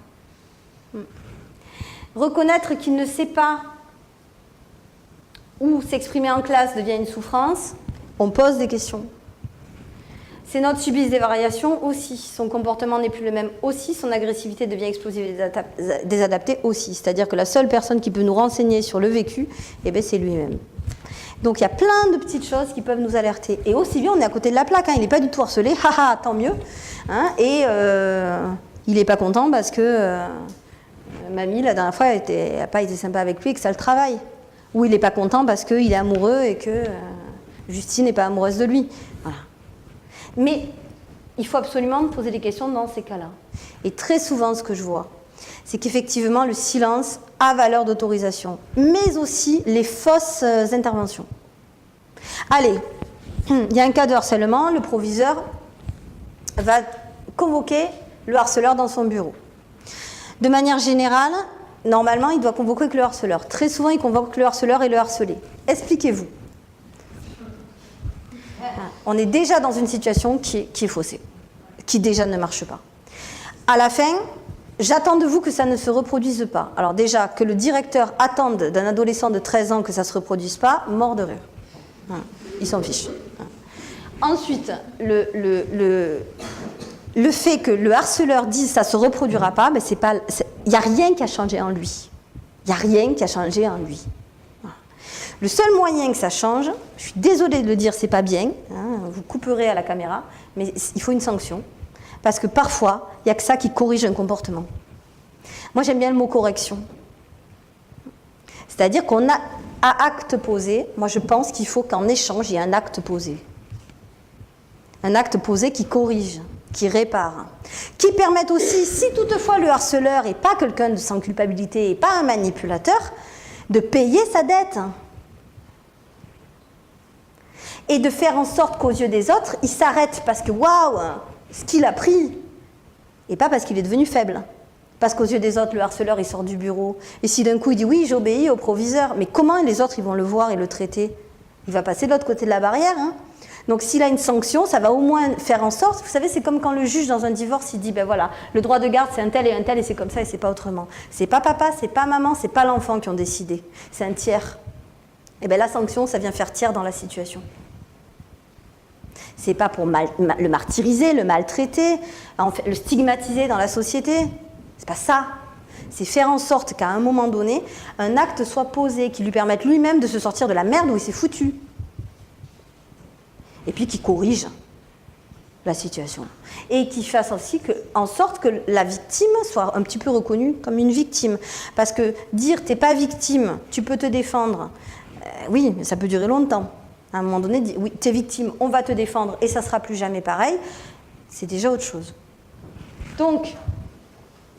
Reconnaître qu'il ne sait pas où s'exprimer en classe devient une souffrance, on pose des questions. Ses notes subissent des variations aussi, son comportement n'est plus le même aussi, son agressivité devient explosive et désadaptée aussi. C'est-à-dire que la seule personne qui peut nous renseigner sur le vécu, c'est lui-même. Donc il y a plein de petites choses qui peuvent nous alerter. Et aussi bien, on est à côté de la plaque, il n'est pas du tout harcelé, haha, tant mieux. Et il n'est pas content parce que mamie, la dernière fois, n'a pas été sympa avec lui et que ça le travaille. Ou il n'est pas content parce qu'il est amoureux et que Justine n'est pas amoureuse de lui. Voilà. Mais il faut absolument poser des questions dans ces cas-là. Et très souvent, ce que je vois, c'est qu'effectivement, le silence a valeur d'autorisation, mais aussi les fausses interventions. Allez, il y a un cas de harcèlement, le proviseur va convoquer le harceleur dans son bureau. De manière générale, normalement, il doit convoquer que le harceleur. Très souvent, il convoque le harceleur et le harcelé. Expliquez-vous. On est déjà dans une situation qui est faussée, qui déjà ne marche pas. À la fin, j'attends de vous que ça ne se reproduise pas. Alors déjà, que le directeur attende d'un adolescent de 13 ans que ça ne se reproduise pas, mort de rire. Il s'en fiche. Ensuite, le fait que le harceleur dise ça ne se reproduira pas, il n'y a rien qui a changé en lui. Il n'y a rien qui a changé en lui. Le seul moyen que ça change, je suis désolée de le dire, c'est pas bien, vous couperez à la caméra, mais il faut une sanction. Parce que parfois, il n'y a que ça qui corrige un comportement. Moi, j'aime bien le mot correction. C'est-à-dire qu'on a à acte posé, moi je pense qu'il faut qu'en échange, il y ait un acte posé. Un acte posé qui corrige, qui répare, qui permette aussi, si toutefois le harceleur n'est pas quelqu'un de sans culpabilité et pas un manipulateur, de payer sa dette. Et de faire en sorte qu'aux yeux des autres, il s'arrête parce que waouh, ce qu'il a pris, et pas parce qu'il est devenu faible. Parce qu'aux yeux des autres, le harceleur, il sort du bureau. Et si d'un coup, il dit oui, j'obéis au proviseur, mais comment les autres, ils vont le voir et le traiter? Il va passer de l'autre côté de la barrière. Donc s'il a une sanction, ça va au moins faire en sorte, vous savez, c'est comme quand le juge dans un divorce, il dit, ben voilà, le droit de garde, c'est un tel et c'est comme ça et c'est pas autrement. C'est pas papa, c'est pas maman, c'est pas l'enfant qui ont décidé. C'est un tiers. Et bien la sanction, ça vient faire tiers dans la situation. C'est pas pour le martyriser, le maltraiter, le stigmatiser dans la société. C'est pas ça. C'est faire en sorte qu'à un moment donné, un acte soit posé qui lui permette lui-même de se sortir de la merde où il s'est foutu. Et puis qui corrige la situation. Et qui fasse aussi en sorte que la victime soit un petit peu reconnue comme une victime. Parce que dire t'es pas victime, tu peux te défendre, oui, mais ça peut durer longtemps. À un moment donné, oui, t'es victime, on va te défendre et ça sera plus jamais pareil, c'est déjà autre chose. Donc,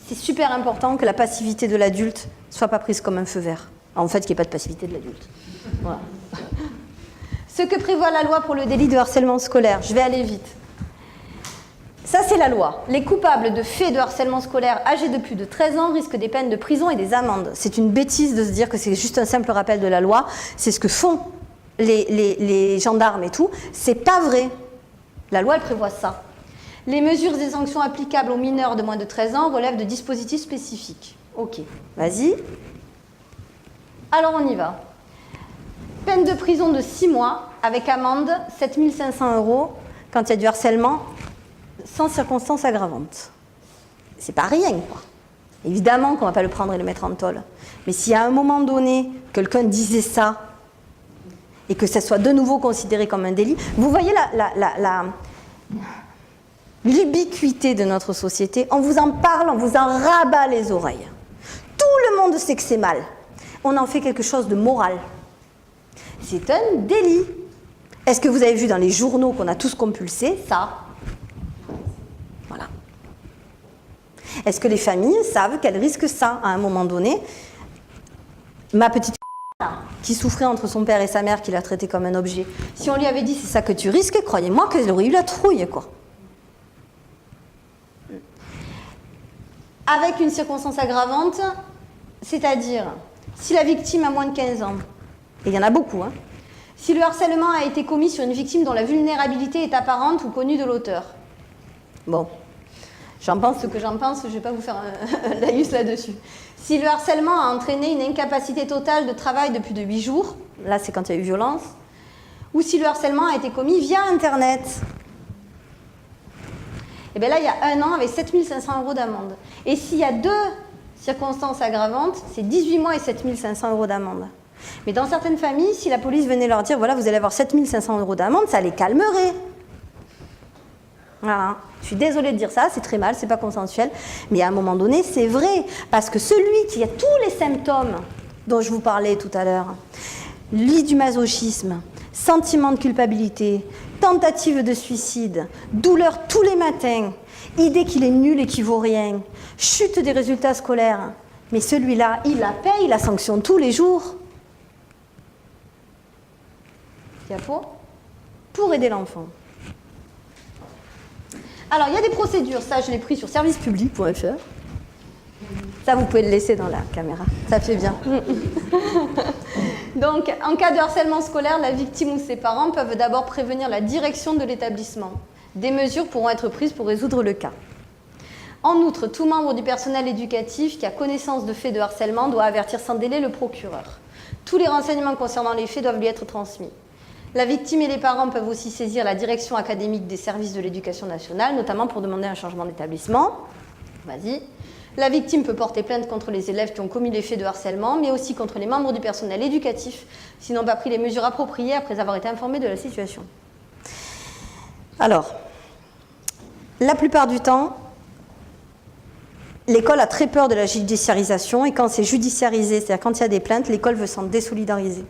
c'est super important que la passivité de l'adulte ne soit pas prise comme un feu vert. En fait, qu'il n'y ait pas de passivité de l'adulte. Voilà. Ce que prévoit la loi pour le délit de harcèlement scolaire, je vais aller vite. Ça, c'est la loi. Les coupables de faits de harcèlement scolaire âgés de plus de 13 ans risquent des peines de prison et des amendes. C'est une bêtise de se dire que c'est juste un simple rappel de la loi. C'est ce que font les gendarmes et tout. C'est pas vrai. La loi, elle prévoit ça. Les mesures et sanctions applicables aux mineurs de moins de 13 ans relèvent de dispositifs spécifiques. Ok, vas-y. Alors, on y va. Peine de prison de 6 mois avec amende 7 500 € quand il y a du harcèlement sans circonstances aggravantes. C'est pas rien, quoi. Évidemment qu'on ne va pas le prendre et le mettre en tôle. Mais si à un moment donné, quelqu'un disait ça et que ça soit de nouveau considéré comme un délit, vous voyez l'ubiquité de notre société, on vous en parle, on vous en rabat les oreilles. Tout le monde sait que c'est mal. On en fait quelque chose de moral. C'est un délit. Est-ce que vous avez vu dans les journaux qu'on a tous compulsé ça? Voilà. Est-ce que les familles savent qu'elles risquent ça à un moment donné? Ma petite qui souffrait entre son père et sa mère, qui l'a traité comme un objet. Si on lui avait dit c'est ça que tu risques, croyez-moi qu'elle aurait eu la trouille, quoi. Avec une circonstance aggravante, c'est-à-dire si la victime a moins de 15 ans, et il y en a beaucoup, hein, si le harcèlement a été commis sur une victime dont la vulnérabilité est apparente ou connue de l'auteur. Bon, j'en pense ce que j'en pense, je ne vais pas vous faire un laïus là-dessus. Si le harcèlement a entraîné une incapacité totale de travail de plus de 8 jours, là c'est quand il y a eu violence, ou si le harcèlement a été commis via Internet. Et bien là, il y a un an, avec 7 500 € d'amende. Et s'il y a 2 circonstances aggravantes, c'est 18 mois et 7 500 € d'amende. Mais dans certaines familles, si la police venait leur dire, voilà, vous allez avoir 7 500 € d'amende, ça les calmerait. Voilà. Je suis désolée de dire ça, c'est très mal, c'est pas consensuel, mais à un moment donné, c'est vrai, parce que celui qui a tous les symptômes dont je vous parlais tout à l'heure, lit du masochisme, sentiment de culpabilité, tentative de suicide, douleur tous les matins, idée qu'il est nul et qu'il vaut rien, chute des résultats scolaires, mais celui-là, il la paye, la sanction tous les jours. Diapo, pour aider l'enfant. Alors, il y a des procédures, ça je l'ai pris sur servicepublic.fr. Ça, vous pouvez le laisser dans la caméra, ça fait bien. Donc, en cas de harcèlement scolaire, la victime ou ses parents peuvent d'abord prévenir la direction de l'établissement. Des mesures pourront être prises pour résoudre le cas. En outre, tout membre du personnel éducatif qui a connaissance de faits de harcèlement doit avertir sans délai le procureur. Tous les renseignements concernant les faits doivent lui être transmis. La victime et les parents peuvent aussi saisir la direction académique des services de l'éducation nationale, notamment pour demander un changement d'établissement. Vas-y. La victime peut porter plainte contre les élèves qui ont commis les faits de harcèlement, mais aussi contre les membres du personnel éducatif, s'ils n'ont pas pris les mesures appropriées après avoir été informés de la situation. Alors, la plupart du temps, l'école a très peur de la judiciarisation, et quand c'est judiciarisé, c'est-à-dire quand il y a des plaintes, l'école veut s'en désolidariser.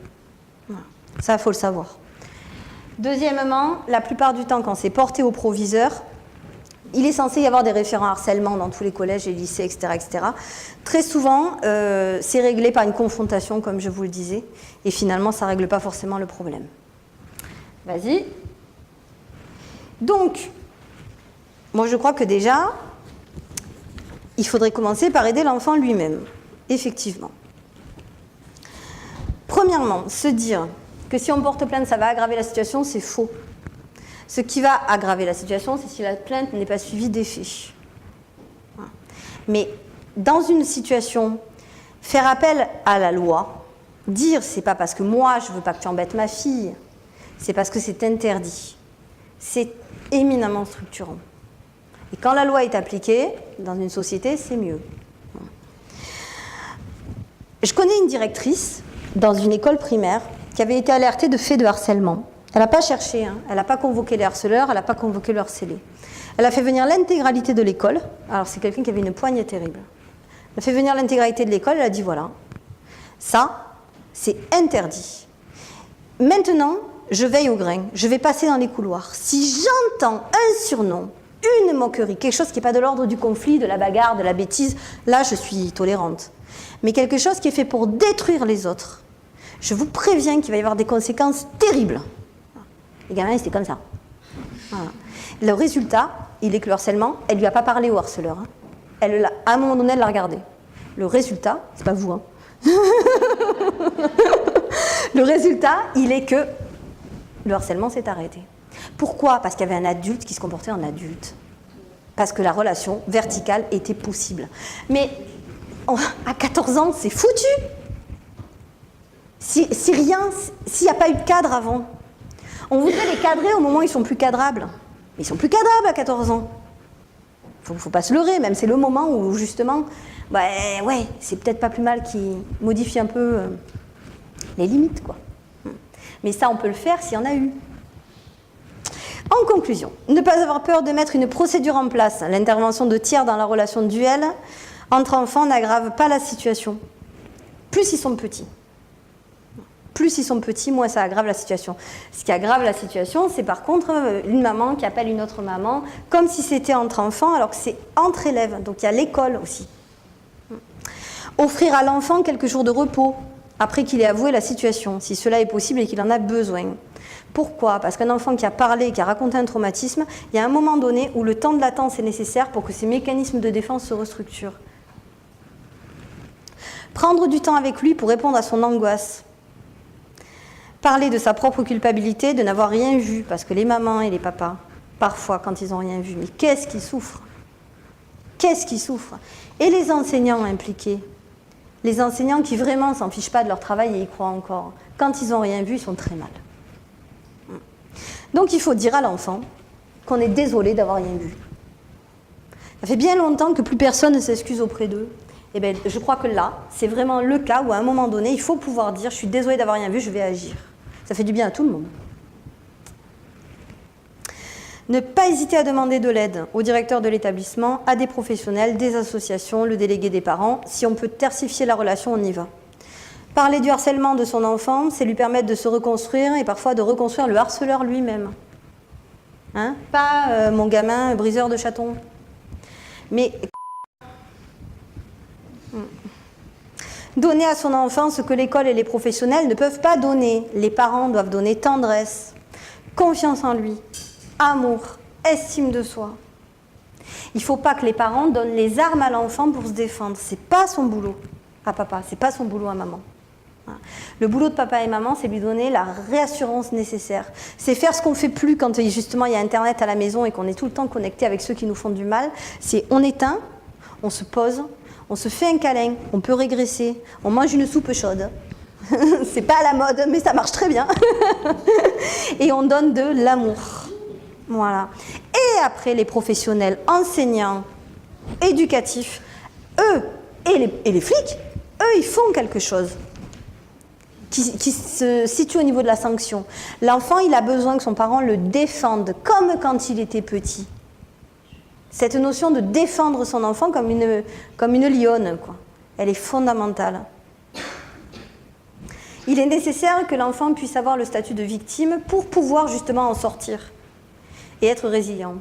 Voilà. Ça, il faut le savoir. Deuxièmement, la plupart du temps, quand c'est porté au proviseur, il est censé y avoir des référents harcèlement dans tous les collèges et lycées, etc. etc. Très souvent, c'est réglé par une confrontation, comme je vous le disais, et finalement, ça ne règle pas forcément le problème. Vas-y. Donc, moi je crois que déjà, il faudrait commencer par aider l'enfant lui-même, effectivement. Premièrement, se dire que si on porte plainte, ça va aggraver la situation, c'est faux. Ce qui va aggraver la situation, c'est si la plainte n'est pas suivie d'effet. Mais dans une situation, faire appel à la loi, dire c'est pas parce que moi je veux pas que tu embêtes ma fille, c'est parce que c'est interdit. C'est éminemment structurant. Et quand la loi est appliquée, dans une société, c'est mieux. Je connais une directrice dans une école primaire qui avait été alertée de faits de harcèlement. Elle n'a pas cherché, hein. Elle n'a pas convoqué les harceleurs, elle n'a pas convoqué le harcelé. Elle a fait venir l'intégralité de l'école. Alors c'est quelqu'un qui avait une poigne terrible. Elle a fait venir l'intégralité de l'école, elle a dit voilà, ça, c'est interdit. Maintenant, je veille au grain, je vais passer dans les couloirs. Si j'entends un surnom, une moquerie, quelque chose qui n'est pas de l'ordre du conflit, de la bagarre, de la bêtise, là je suis tolérante. Mais quelque chose qui est fait pour détruire les autres, je vous préviens qu'il va y avoir des conséquences terribles. Les gamins, c'était comme ça. Voilà. Le résultat, il est que le harcèlement, elle ne lui a pas parlé au harceleur. Hein. Elle, à un moment donné, elle l'a regardé. Le résultat, c'est pas vous. Hein. Le résultat, il est que le harcèlement s'est arrêté. Pourquoi ? Parce qu'il y avait un adulte qui se comportait en adulte. Parce que la relation verticale était possible. Mais à 14 ans, c'est foutu. Si rien, s'il n'y a pas eu de cadre avant. On voudrait les cadrer au moment où ils sont plus cadrables. Mais ils sont plus cadrables à 14 ans. Faut pas se leurrer, même c'est le moment où justement, ouais, c'est peut-être pas plus mal qu'ils modifient un peu les limites, quoi. Mais ça, on peut le faire s'il y en a eu. En conclusion, ne pas avoir peur de mettre une procédure en place. L'intervention de tiers dans la relation de duel entre enfants n'aggrave pas la situation. Plus ils sont petits. Plus ils sont petits, moins ça aggrave la situation. Ce qui aggrave la situation, c'est par contre une maman qui appelle une autre maman, comme si c'était entre enfants, alors que c'est entre élèves. Donc il y a l'école aussi. Offrir à l'enfant quelques jours de repos après qu'il ait avoué la situation, si cela est possible et qu'il en a besoin. Pourquoi? Parce qu'un enfant qui a parlé, qui a raconté un traumatisme, il y a un moment donné où le temps de latence est nécessaire pour que ses mécanismes de défense se restructurent. Prendre du temps avec lui pour répondre à son angoisse. Parler de sa propre culpabilité, de n'avoir rien vu, parce que les mamans et les papas, parfois, quand ils n'ont rien vu, mais qu'est-ce qu'ils souffrent? Qu'est-ce qu'ils souffrent? Et les enseignants impliqués, les enseignants qui vraiment ne s'en fichent pas de leur travail et y croient encore, quand ils n'ont rien vu, ils sont très mal. Donc il faut dire à l'enfant qu'on est désolé d'avoir rien vu. Ça fait bien longtemps que plus personne ne s'excuse auprès d'eux. Et bien, je crois que là, c'est vraiment le cas où à un moment donné, il faut pouvoir dire « je suis désolé d'avoir rien vu, je vais agir ». Ça fait du bien à tout le monde. Ne pas hésiter à demander de l'aide au directeur de l'établissement, à des professionnels, des associations, le délégué des parents. Si on peut tersifier la relation, on y va. Parler du harcèlement de son enfant, c'est lui permettre de se reconstruire et parfois de reconstruire le harceleur lui-même. Hein? Pas mon gamin briseur de chatons. Mais donner à son enfant ce que l'école et les professionnels ne peuvent pas donner. Les parents doivent donner tendresse, confiance en lui, amour, estime de soi. Il ne faut pas que les parents donnent les armes à l'enfant pour se défendre. Ce n'est pas son boulot à papa, ce n'est pas son boulot à maman. Le boulot de papa et maman, c'est lui donner la réassurance nécessaire. C'est faire ce qu'on ne fait plus quand justement il y a Internet à la maison et qu'on est tout le temps connecté avec ceux qui nous font du mal. C'est on éteint, on se pose, on se fait un câlin, on peut régresser, on mange une soupe chaude. C'est pas à la mode, mais ça marche très bien. Et on donne de l'amour. Voilà. Et après, les professionnels, enseignants, éducatifs, eux, et les flics, eux, ils font quelque chose qui se situe au niveau de la sanction. L'enfant, il a besoin que son parent le défende, comme quand il était petit. Cette notion de défendre son enfant comme une lionne, quoi. Elle est fondamentale. Il est nécessaire que l'enfant puisse avoir le statut de victime pour pouvoir justement en sortir et être résilient.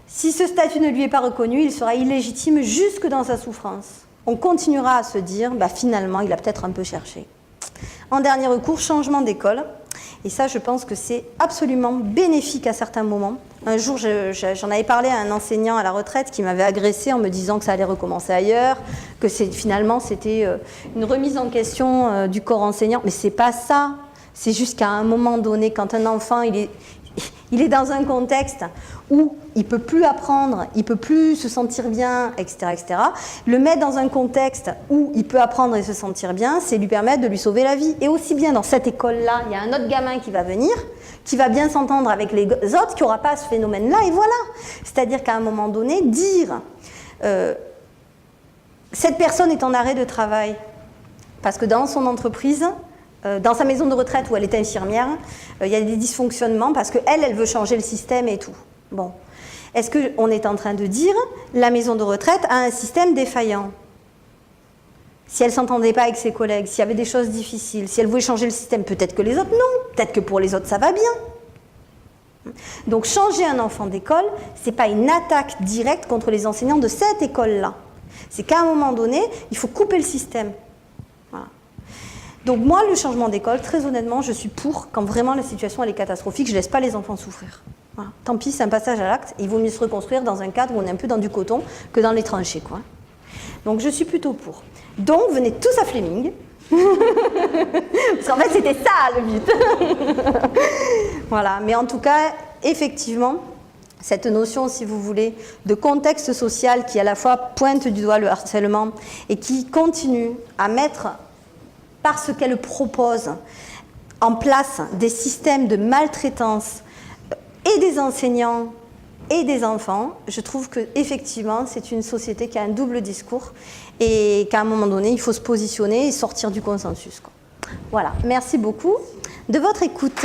Si ce statut ne lui est pas reconnu, il sera illégitime jusque dans sa souffrance. On continuera à se dire, finalement, il a peut-être un peu cherché. En dernier recours, changement d'école. Et ça, je pense que c'est absolument bénéfique à certains moments. Un jour, j'en avais parlé à un enseignant à la retraite qui m'avait agressé en me disant que ça allait recommencer ailleurs, que finalement, c'était une remise en question du corps enseignant. Mais c'est pas ça. C'est juste qu'à un moment donné, quand un enfant, il est dans un contexte où il ne peut plus apprendre, il ne peut plus se sentir bien, etc., etc. Le mettre dans un contexte où il peut apprendre et se sentir bien, c'est lui permettre de lui sauver la vie. Et aussi bien dans cette école-là, il y a un autre gamin qui va venir, qui va bien s'entendre avec les autres, qui n'aura pas ce phénomène-là, et voilà. C'est-à-dire qu'à un moment donné, dire cette personne est en arrêt de travail, parce que dans son entreprise, dans sa maison de retraite où elle est infirmière, il y a des dysfonctionnements parce qu'elle veut changer le système et tout. Bon. Est-ce qu'on est en train de dire la maison de retraite a un système défaillant? Si elle ne s'entendait pas avec ses collègues, s'il y avait des choses difficiles, si elle voulait changer le système, peut-être que les autres non, peut-être que pour les autres ça va bien. Donc changer un enfant d'école, ce n'est pas une attaque directe contre les enseignants de cette école-là. C'est qu'à un moment donné, il faut couper le système. Voilà. Donc moi, le changement d'école, très honnêtement, je suis pour quand vraiment la situation elle est catastrophique, je ne laisse pas les enfants souffrir. Voilà. Tant pis, c'est un passage à l'acte, il vaut mieux se reconstruire dans un cadre où on est un peu dans du coton que dans les tranchées, quoi. Donc je suis plutôt pour. Donc venez tous à Fleming. Parce qu'en fait, c'était ça le but. Voilà, mais en tout cas, effectivement, cette notion, si vous voulez, de contexte social qui à la fois pointe du doigt le harcèlement et qui continue à mettre, parce qu'elle propose, en place des systèmes de maltraitance et des enseignants et des enfants, je trouve qu'effectivement, c'est une société qui a un double discours et qu'à un moment donné, il faut se positionner et sortir du consensus, quoi. Voilà, merci beaucoup de votre écoute.